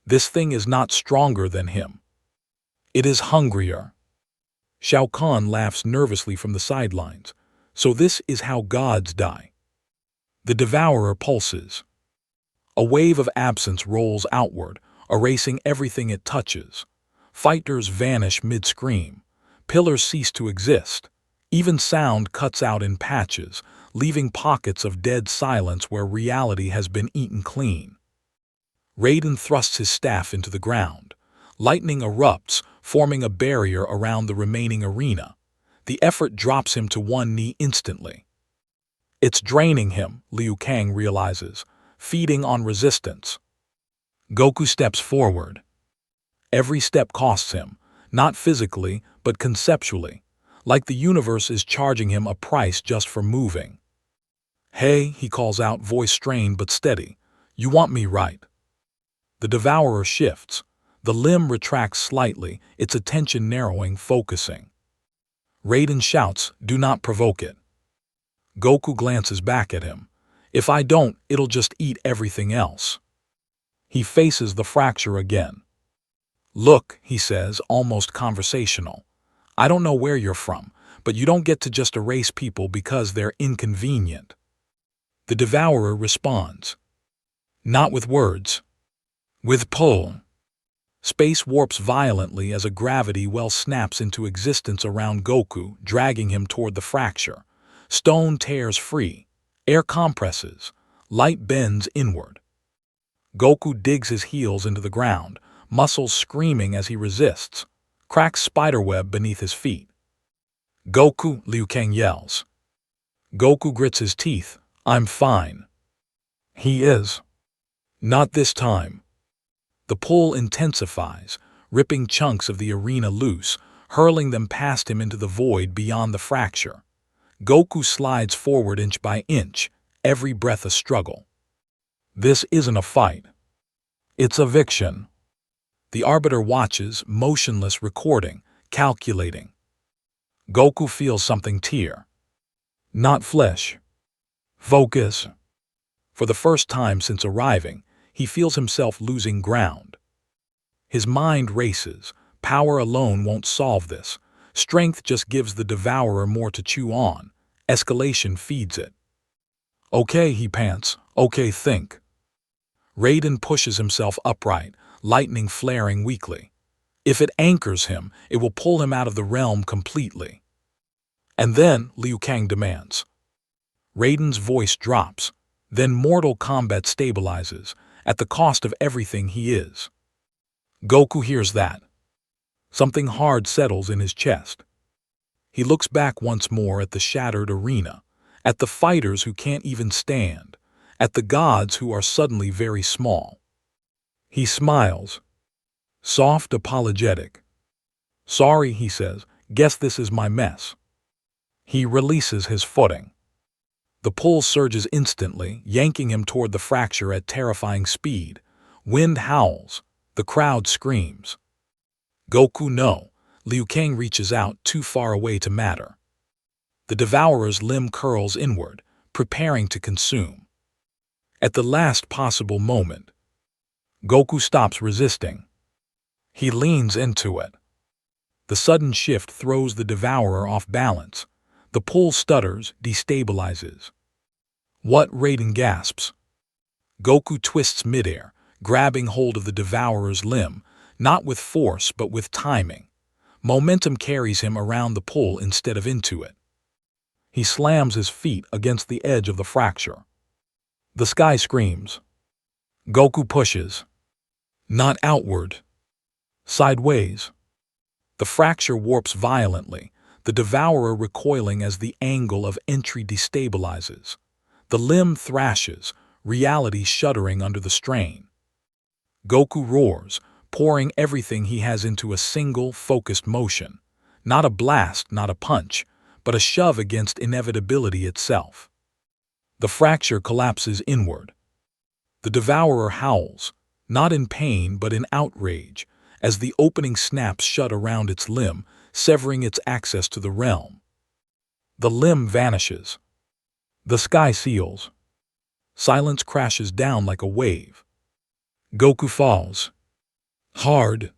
Speaker 1: This thing is not stronger than him. It is hungrier. Shao Kahn laughs nervously from the sidelines. So this is how gods die. The devourer pulses. A wave of absence rolls outward, erasing everything it touches. Fighters vanish mid-scream. Pillars cease to exist. Even sound cuts out in patches, leaving pockets of dead silence where reality has been eaten clean. Raiden thrusts his staff into the ground. Lightning erupts, forming a barrier around the remaining arena. The effort drops him to one knee instantly. It's draining him, Liu Kang realizes, feeding on resistance. Goku steps forward. Every step costs him, not physically, but conceptually, like the universe is charging him a price just for moving. Hey, he calls out, voice strained but steady. You want me right? The devourer shifts. The limb retracts slightly, its attention narrowing, focusing. Raiden shouts, do not provoke it. Goku glances back at him. If I don't, it'll just eat everything else. He faces the fracture again. Look, he says, almost conversational. I don't know where you're from, but you don't get to just erase people because they're inconvenient. The devourer responds. Not with words. With pull. Space warps violently as a gravity well snaps into existence around Goku, dragging him toward the fracture. Stone tears free. Air compresses. Light bends inward. Goku digs his heels into the ground, muscles screaming as he resists. Cracks spiderweb beneath his feet. Goku, Liu Kang yells. Goku grits his teeth. I'm fine. He is. Not this time. The pull intensifies, ripping chunks of the arena loose, hurling them past him into the void beyond the fracture. Goku slides forward inch by inch, every breath a struggle. This isn't a fight. It's eviction. The arbiter watches, motionless, recording, calculating. Goku feels something tear. Not flesh. Focus. For the first time since arriving, he feels himself losing ground. His mind races. Power alone won't solve this. Strength just gives the devourer more to chew on. Escalation feeds it. Okay, he pants. Okay, think. Raiden pushes himself upright, lightning flaring weakly. If it anchors him, it will pull him out of the realm completely. And then Liu Kang demands. Raiden's voice drops. Then Mortal Kombat stabilizes, at the cost of everything he is. Goku hears that. Something hard settles in his chest. He looks back once more at the shattered arena, at the fighters who can't even stand, at the gods who are suddenly very small. He smiles. Soft, apologetic. Sorry, he says, guess this is my mess. He releases his footing. The pull surges instantly, yanking him toward the fracture at terrifying speed. Wind howls. The crowd screams. Goku, no. Liu Kang reaches out, too far away to matter. The devourer's limb curls inward, preparing to consume. At the last possible moment, Goku stops resisting. He leans into it. The sudden shift throws the devourer off balance. The pull stutters, destabilizes. What? Raiden gasps. Goku twists midair, grabbing hold of the devourer's limb, not with force but with timing. Momentum carries him around the pull instead of into it. He slams his feet against the edge of the fracture. The sky screams. Goku pushes. Not outward. Sideways. The fracture warps violently, the devourer recoiling as the angle of entry destabilizes. The limb thrashes, reality shuddering under the strain. Goku roars, pouring everything he has into a single, focused motion. Not a blast, not a punch, but a shove against inevitability itself. The fracture collapses inward. The devourer howls, not in pain but in outrage, as the opening snaps shut around its limb, severing its access to the realm. The limb vanishes. The sky seals. Silence crashes down like a wave. Goku falls. Hard.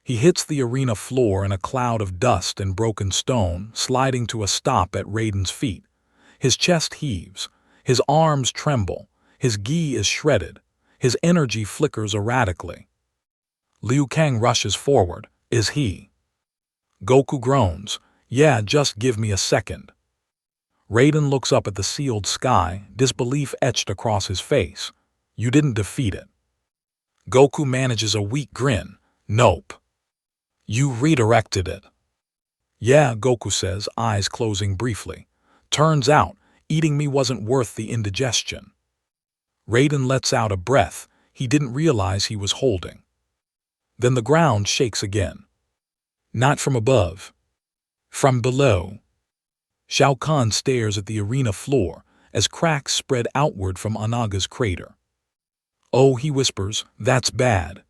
Speaker 1: He hits the arena floor in a cloud of dust and broken stone, sliding to a stop at Raiden's feet. His chest heaves. His arms tremble. His gi is shredded. His energy flickers erratically. Liu Kang rushes forward. Is he? Goku groans. Yeah, just give me a second. Raiden looks up at the sealed sky, disbelief etched across his face. You didn't defeat it. Goku manages a weak grin. Nope. You redirected it. Yeah, Goku says, eyes closing briefly. Turns out, eating me wasn't worth the indigestion. Raiden lets out a breath he didn't realize he was holding. Then the ground shakes again. Not from above. From below. Shao Kahn stares at the arena floor as cracks spread outward from Anaga's crater. Oh, he whispers, that's bad.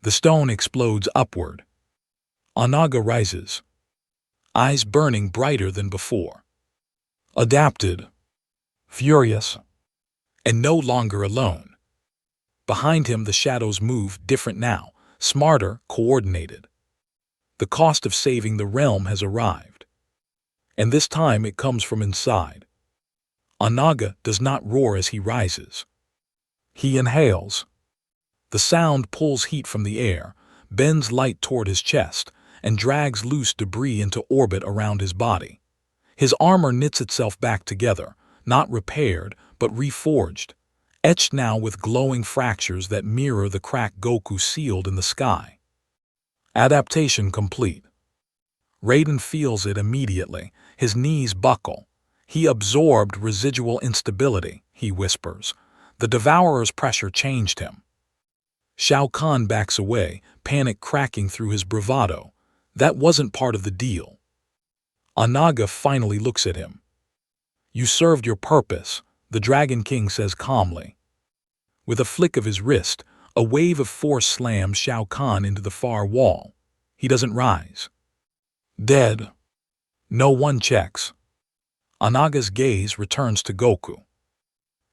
Speaker 1: The stone explodes upward. Anaga rises. Eyes burning brighter than before. Adapted. Furious. And no longer alone. Behind him the shadows move, different now, smarter, coordinated. The cost of saving the realm has arrived. And this time it comes from inside. Anaga does not roar as he rises. He inhales. The sound pulls heat from the air, bends light toward his chest, and drags loose debris into orbit around his body. His armor knits itself back together, not repaired, but reforged, etched now with glowing fractures that mirror the crack Goku sealed in the sky. Adaptation complete. Raiden feels it immediately. His knees buckle. He absorbed residual instability, he whispers. The devourer's pressure changed him. Shao Kahn backs away, panic cracking through his bravado. That wasn't part of the deal. Anaga finally looks at him. You served your purpose, the Dragon King says calmly. With a flick of his wrist, a wave of force slams Shao Kahn into the far wall. He doesn't rise. Dead. No one checks. Anaga's gaze returns to Goku.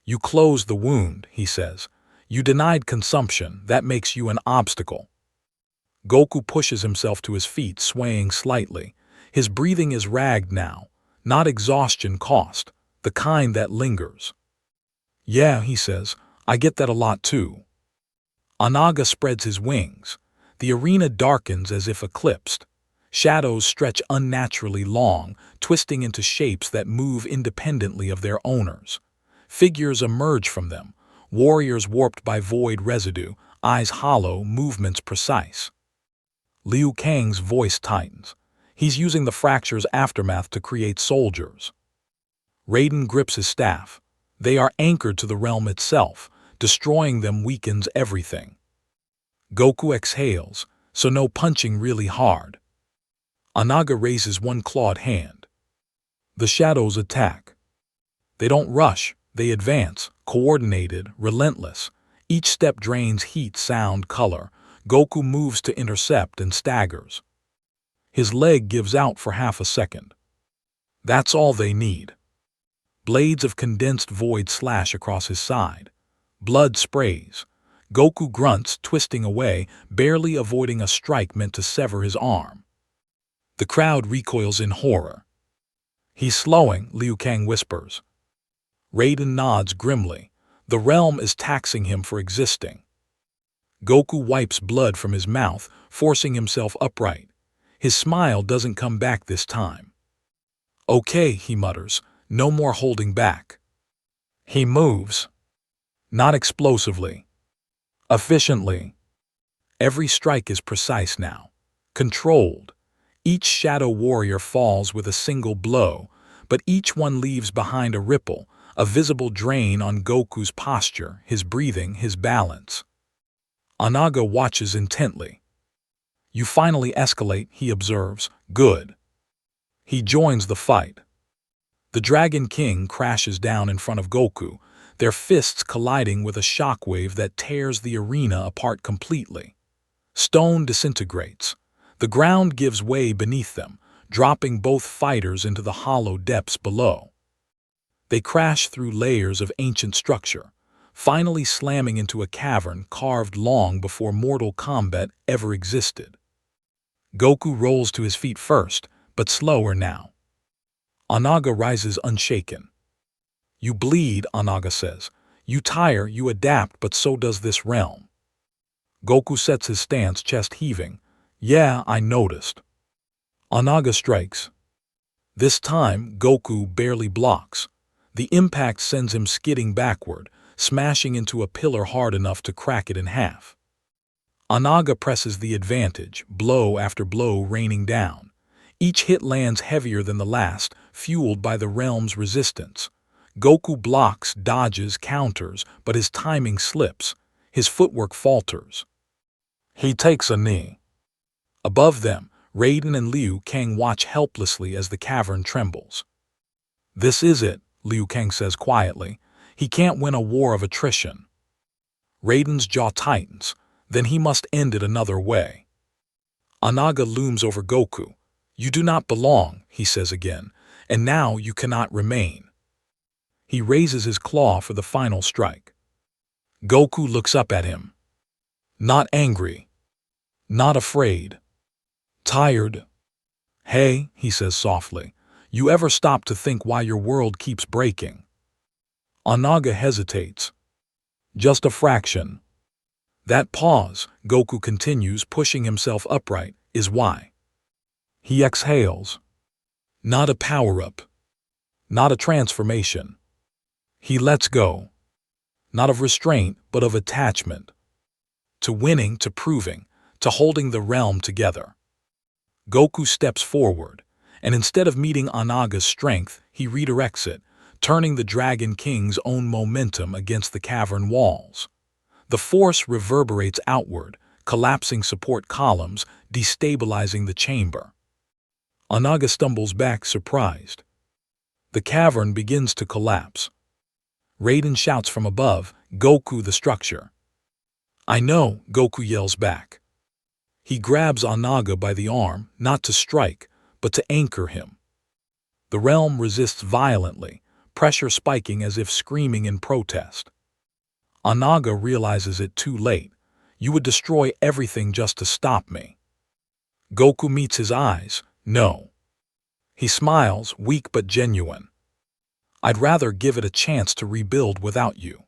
Speaker 1: You closed the wound, he says. You denied consumption, that makes you an obstacle. Goku pushes himself to his feet, swaying slightly. His breathing is ragged now, not exhaustion caused, the kind that lingers. "Yeah," he says, "I get that a lot too." Anaga spreads his wings. The arena darkens as if eclipsed. Shadows stretch unnaturally long, twisting into shapes that move independently of their owners. Figures emerge from them, warriors warped by void residue, eyes hollow, movements precise. Liu Kang's voice tightens. He's using the fracture's aftermath to create soldiers. Raiden grips his staff. They are anchored to the realm itself. Destroying them weakens everything. Goku exhales, so no punching really hard. Anaga raises one clawed hand. The shadows attack. They don't rush, they advance, coordinated, relentless. Each step drains heat, sound, color. Goku moves to intercept and staggers. His leg gives out for half a second. That's all they need. Blades of condensed void slash across his side. Blood sprays. Goku grunts, twisting away, barely avoiding a strike meant to sever his arm. The crowd recoils in horror. "He's slowing," Liu Kang whispers. Raiden nods grimly. The realm is taxing him for existing. Goku wipes blood from his mouth, forcing himself upright. His smile doesn't come back this time. "Okay," he mutters, "no more holding back." He moves. Not explosively. Efficiently. Every strike is precise now. Controlled. Each shadow warrior falls with a single blow, but each one leaves behind a ripple, a visible drain on Goku's posture, his breathing, his balance. Anaga watches intently. "You finally escalate," he observes. "Good." He joins the fight. The Dragon King crashes down in front of Goku, their fists colliding with a shockwave that tears the arena apart completely. Stone disintegrates. The ground gives way beneath them, dropping both fighters into the hollow depths below. They crash through layers of ancient structure, finally slamming into a cavern carved long before Mortal Kombat ever existed. Goku rolls to his feet first, but slower now. Anaga rises unshaken. "You bleed," Anaga says. "You tire, you adapt, but so does this realm." Goku sets his stance, chest heaving. "Yeah, I noticed." Anaga strikes. This time, Goku barely blocks. The impact sends him skidding backward, smashing into a pillar hard enough to crack it in half. Anaga presses the advantage, blow after blow raining down. Each hit lands heavier than the last, fueled by the realm's resistance. Goku blocks, dodges, counters, but his timing slips. His footwork falters. He takes a knee. Above them, Raiden and Liu Kang watch helplessly as the cavern trembles. "This is it," Liu Kang says quietly. "He can't win a war of attrition." Raiden's jaw tightens. Then he must end it another way. Anaga looms over Goku. "You do not belong," he says again, "and now you cannot remain." He raises his claw for the final strike. Goku looks up at him. Not angry. Not afraid. Tired. "Hey," he says softly, "you ever stop to think why your world keeps breaking?" Anaga hesitates. "Just a fraction." That pause, Goku continues, pushing himself upright, is why. He exhales. Not a power-up. Not a transformation. He lets go. Not of restraint, but of attachment. To winning, to proving, to holding the realm together. Goku steps forward, and instead of meeting Anaga's strength, he redirects it, turning the Dragon King's own momentum against the cavern walls. The force reverberates outward, collapsing support columns, destabilizing the chamber. Anaga stumbles back, surprised. The cavern begins to collapse. Raiden shouts from above, "Goku, the structure." "I know," Goku yells back. He grabs Anaga by the arm, not to strike, but to anchor him. The realm resists violently, pressure spiking as if screaming in protest. Anaga realizes it too late. You would destroy everything just to stop me. Goku meets his eyes. No. He smiles, weak but genuine. I'd rather give it a chance to rebuild without you.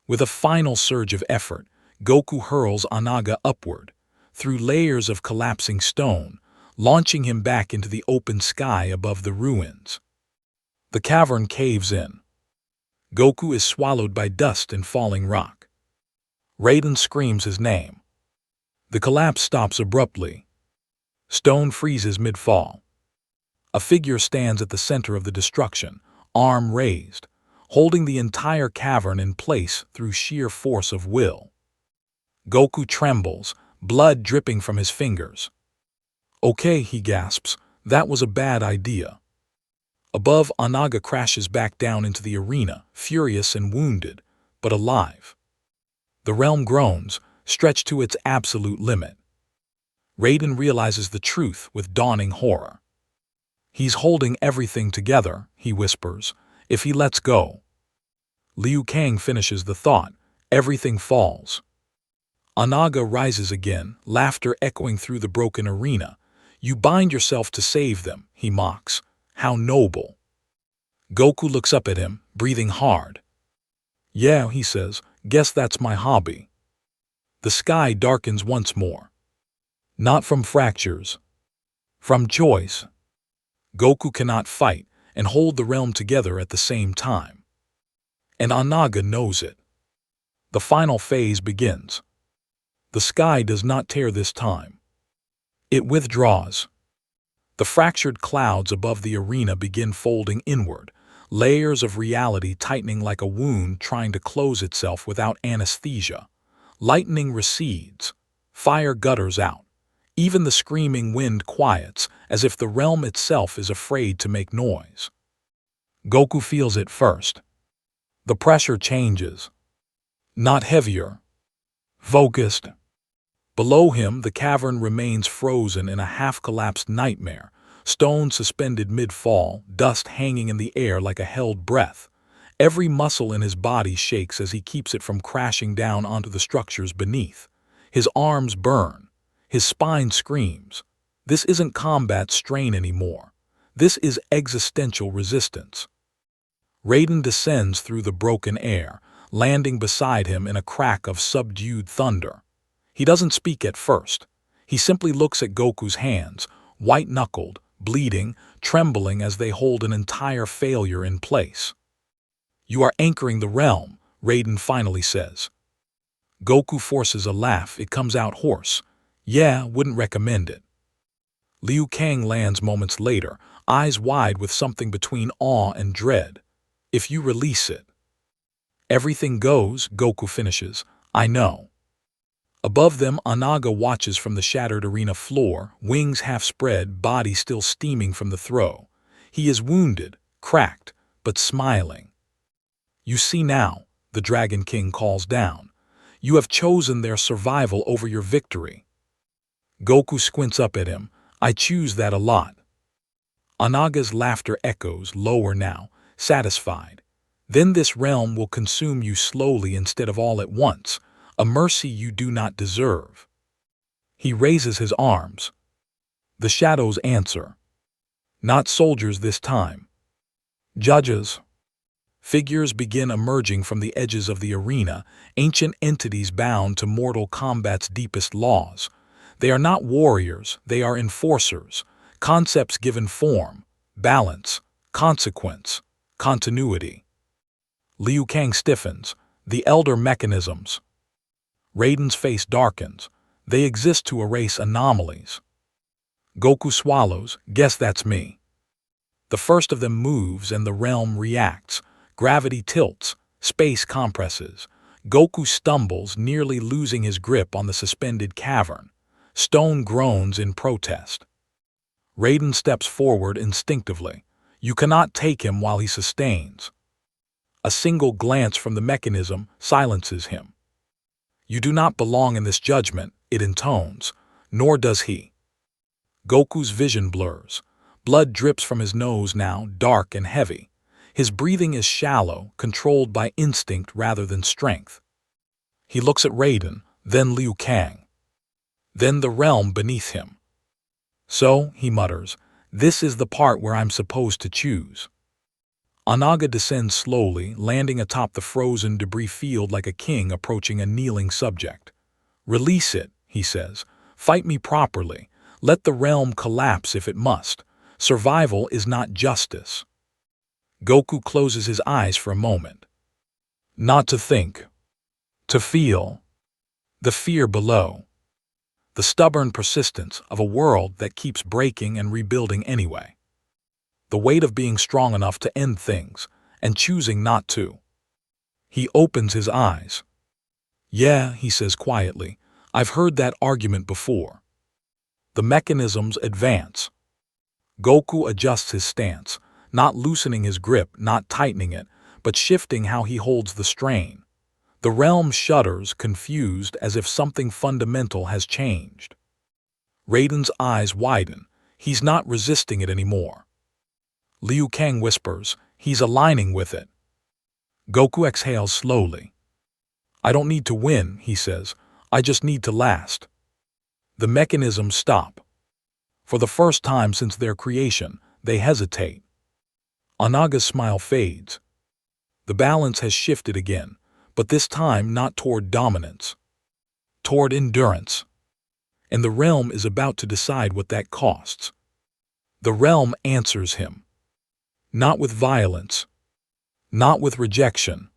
Speaker 1: With a final surge of effort, Goku hurls Anaga upward, through layers of collapsing stone, launching him back into the open sky above the ruins. The cavern caves in. Goku is swallowed by dust and falling rock. Raiden screams his name. The collapse stops abruptly. Stone freezes mid-fall. A figure stands at the center of the destruction, arm raised, holding the entire cavern in place through sheer force of will. Goku trembles, blood dripping from his fingers. Okay, he gasps, that was a bad idea. Above, Anaga crashes back down into the arena, furious and wounded, but alive. The realm groans, stretched to its absolute limit. Raiden realizes the truth with dawning horror. He's holding everything together, he whispers, if he lets go. Liu Kang finishes the thought, everything falls. Anaga rises again, laughter echoing through the broken arena. You bind yourself to save them, he mocks. How noble. Goku looks up at him, breathing hard. Yeah, he says, guess that's my hobby. The sky darkens once more. Not from fractures. From choice. Goku cannot fight and hold the realm together at the same time. And Anaga knows it. The final phase begins. The sky does not tear this time. It withdraws. The fractured clouds above the arena begin folding inward, layers of reality tightening like a wound trying to close itself without anesthesia. Lightning recedes. Fire gutters out. Even the screaming wind quiets, as if the realm itself is afraid to make noise. Goku feels it first. The pressure changes. Not heavier. Focused. Below him, the cavern remains frozen in a half-collapsed nightmare, stone suspended mid-fall, dust hanging in the air like a held breath. Every muscle in his body shakes as he keeps it from crashing down onto the structures beneath. His arms burn. His spine screams. This isn't combat strain anymore. This is existential resistance. Raiden descends through the broken air, landing beside him in a crack of subdued thunder. He doesn't speak at first. He simply looks at Goku's hands, white-knuckled, bleeding, trembling as they hold an entire failure in place. You are anchoring the realm, Raiden finally says. Goku forces a laugh. It comes out hoarse. Yeah, wouldn't recommend it. Liu Kang lands moments later, eyes wide with something between awe and dread. If you release it. Everything goes, Goku finishes. I know. Above them, Anaga watches from the shattered arena floor, wings half spread, body still steaming from the throw. He is wounded, cracked, but smiling. You see now, the Dragon King calls down. You have chosen their survival over your victory. Goku squints up at him. I choose that a lot. Anaga's laughter echoes, lower now, satisfied. Then this realm will consume you slowly instead of all at once, a mercy you do not deserve. He raises his arms. The shadows answer. Not soldiers this time. Judges. Figures begin emerging from the edges of the arena, ancient entities bound to Mortal Kombat's deepest laws. They are not warriors, they are enforcers, concepts given form, balance, consequence, continuity. Liu Kang stiffens, the elder mechanisms. Raiden's face darkens. They exist to erase anomalies. Goku swallows, guess that's me. The first of them moves and the realm reacts. Gravity tilts, space compresses. Goku stumbles, nearly losing his grip on the suspended cavern. Stone groans in protest. Raiden steps forward instinctively. You cannot take him while he sustains. A single glance from the mechanism silences him. You do not belong in this judgment, it intones, nor does he. Goku's vision blurs. Blood drips from his nose now, dark and heavy. His breathing is shallow, controlled by instinct rather than strength. He looks at Raiden, then Liu Kang, then the realm beneath him. So, he mutters, this is the part where I'm supposed to choose. Anaga descends slowly, landing atop the frozen debris field like a king approaching a kneeling subject. Release it, he says. Fight me properly. Let the realm collapse if it must. Survival is not justice. Goku closes his eyes for a moment. Not to think. To feel. The fear below. The stubborn persistence of a world that keeps breaking and rebuilding anyway. The weight of being strong enough to end things, and choosing not to. He opens his eyes. Yeah, he says quietly, I've heard that argument before. The mechanisms advance. Goku adjusts his stance, not loosening his grip, not tightening it, but shifting how he holds the strain. The realm shudders, confused, as if something fundamental has changed. Raiden's eyes widen. He's not resisting it anymore. Liu Kang whispers, he's aligning with it. Goku exhales slowly. I don't need to win, he says. I just need to last. The mechanisms stop. For the first time since their creation, they hesitate. Anaga's smile fades. The balance has shifted again, but this time not toward dominance, toward endurance. And the realm is about to decide what that costs. The realm answers him. Not with violence, not with rejection,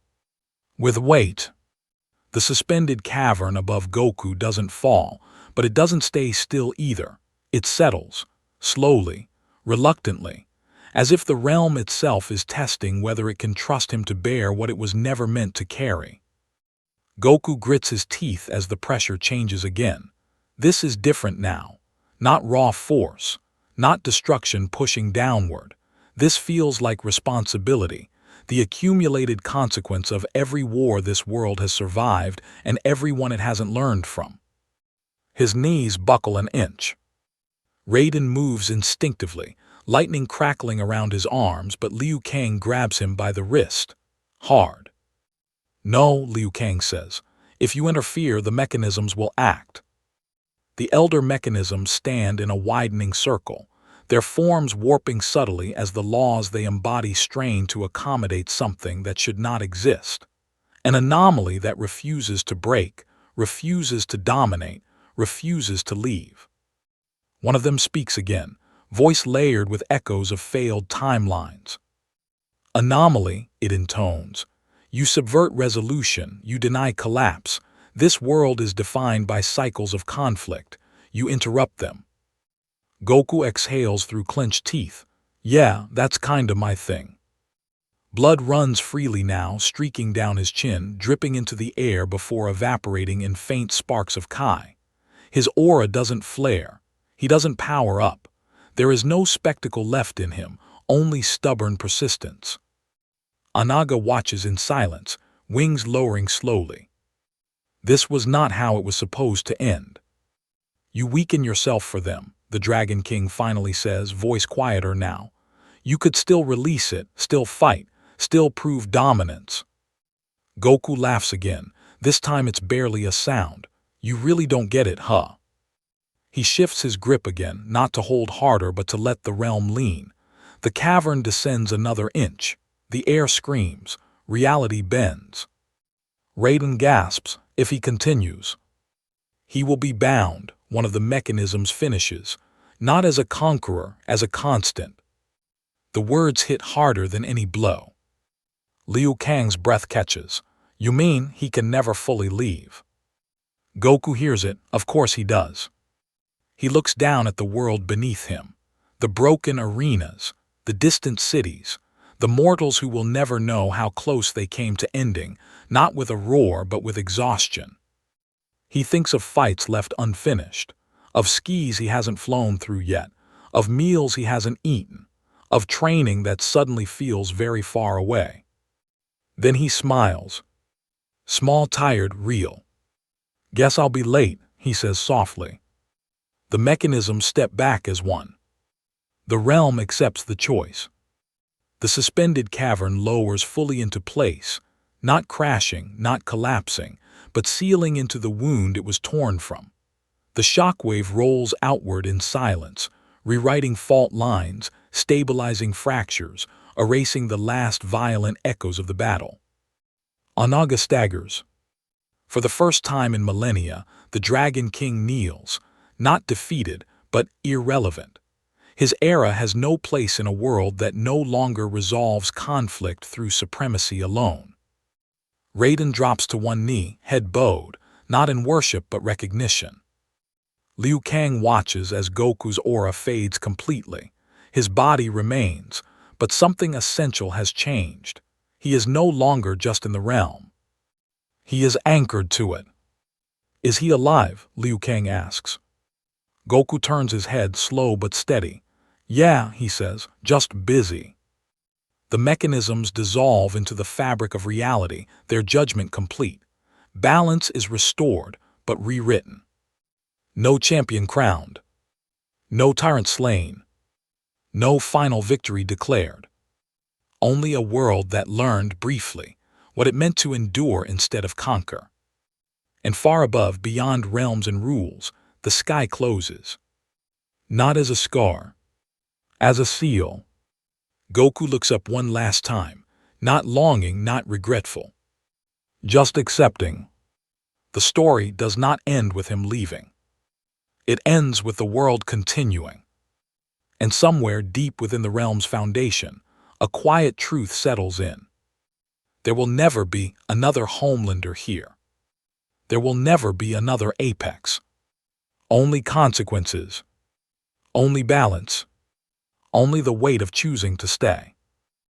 Speaker 1: with weight. The suspended cavern above Goku doesn't fall, but it doesn't stay still either. It settles, slowly, reluctantly, as if the realm itself is testing whether it can trust him to bear what it was never meant to carry. Goku grits his teeth as the pressure changes again. This is different now. Not raw force, not destruction pushing downward. This feels like responsibility, the accumulated consequence of every war this world has survived and every one it hasn't learned from. His knees buckle an inch. Raiden moves instinctively, lightning crackling around his arms, but Liu Kang grabs him by the wrist. Hard. No, Liu Kang says. If you interfere, the mechanisms will act. The elder mechanisms stand in a widening circle, their forms warping subtly as the laws they embody strain to accommodate something that should not exist. An anomaly that refuses to break, refuses to dominate, refuses to leave. One of them speaks again, voice layered with echoes of failed timelines. Anomaly, it intones. You subvert resolution, you deny collapse. This world is defined by cycles of conflict. You interrupt them. Goku exhales through clenched teeth. Yeah, that's kinda my thing. Blood runs freely now, streaking down his chin, dripping into the air before evaporating in faint sparks of Kai. His aura doesn't flare. He doesn't power up. There is no spectacle left in him, only stubborn persistence. Anaga watches in silence, wings lowering slowly. This was not how it was supposed to end. You weaken yourself for them, the Dragon King finally says, voice quieter now. You could still release it, still fight, still prove dominance. Goku laughs again. This time it's barely a sound. You really don't get it, huh? He shifts his grip again, not to hold harder but to let the realm lean. The cavern descends another inch. The air screams. Reality bends. Raiden gasps. If he continues, he will be bound, one of the mechanisms finishes. Not as a conqueror, as a constant. The words hit harder than any blow. Liu Kang's breath catches. You mean he can never fully leave? Goku hears it. Of course he does. He looks down at the world beneath him. The broken arenas, the distant cities, the mortals who will never know how close they came to ending, not with a roar but with exhaustion. He thinks of fights left unfinished, of skis he hasn't flown through yet, of meals he hasn't eaten, of training that suddenly feels very far away. Then he smiles. Small, tired, real. Guess I'll be late, he says softly. The mechanisms step back as one. The realm accepts the choice. The suspended cavern lowers fully into place, not crashing, not collapsing, but sealing into the wound it was torn from. The shockwave rolls outward in silence, rewriting fault lines, stabilizing fractures, erasing the last violent echoes of the battle. Onaga staggers. For the first time in millennia, the Dragon King kneels, not defeated, but irrelevant. His era has no place in a world that no longer resolves conflict through supremacy alone. Raiden drops to one knee, head bowed, not in worship but recognition. Liu Kang watches as Goku's aura fades completely. His body remains, but something essential has changed. He is no longer just in the realm. He is anchored to it. Is he alive? Liu Kang asks. Goku turns his head, slow but steady. Yeah, he says, just busy. The mechanisms dissolve into the fabric of reality, their judgment complete. Balance is restored, but rewritten. No champion crowned. No tyrant slain. No final victory declared. Only a world that learned briefly what it meant to endure instead of conquer. And far above, beyond realms and rules, the sky closes. Not as a scar, as a seal. Goku looks up one last time, not longing, not regretful. Just accepting. The story does not end with him leaving. It ends with the world continuing. And somewhere deep within the realm's foundation, a quiet truth settles in. There will never be another Homelander here. There will never be another Apex. Only consequences. Only balance. Only the weight of choosing to stay.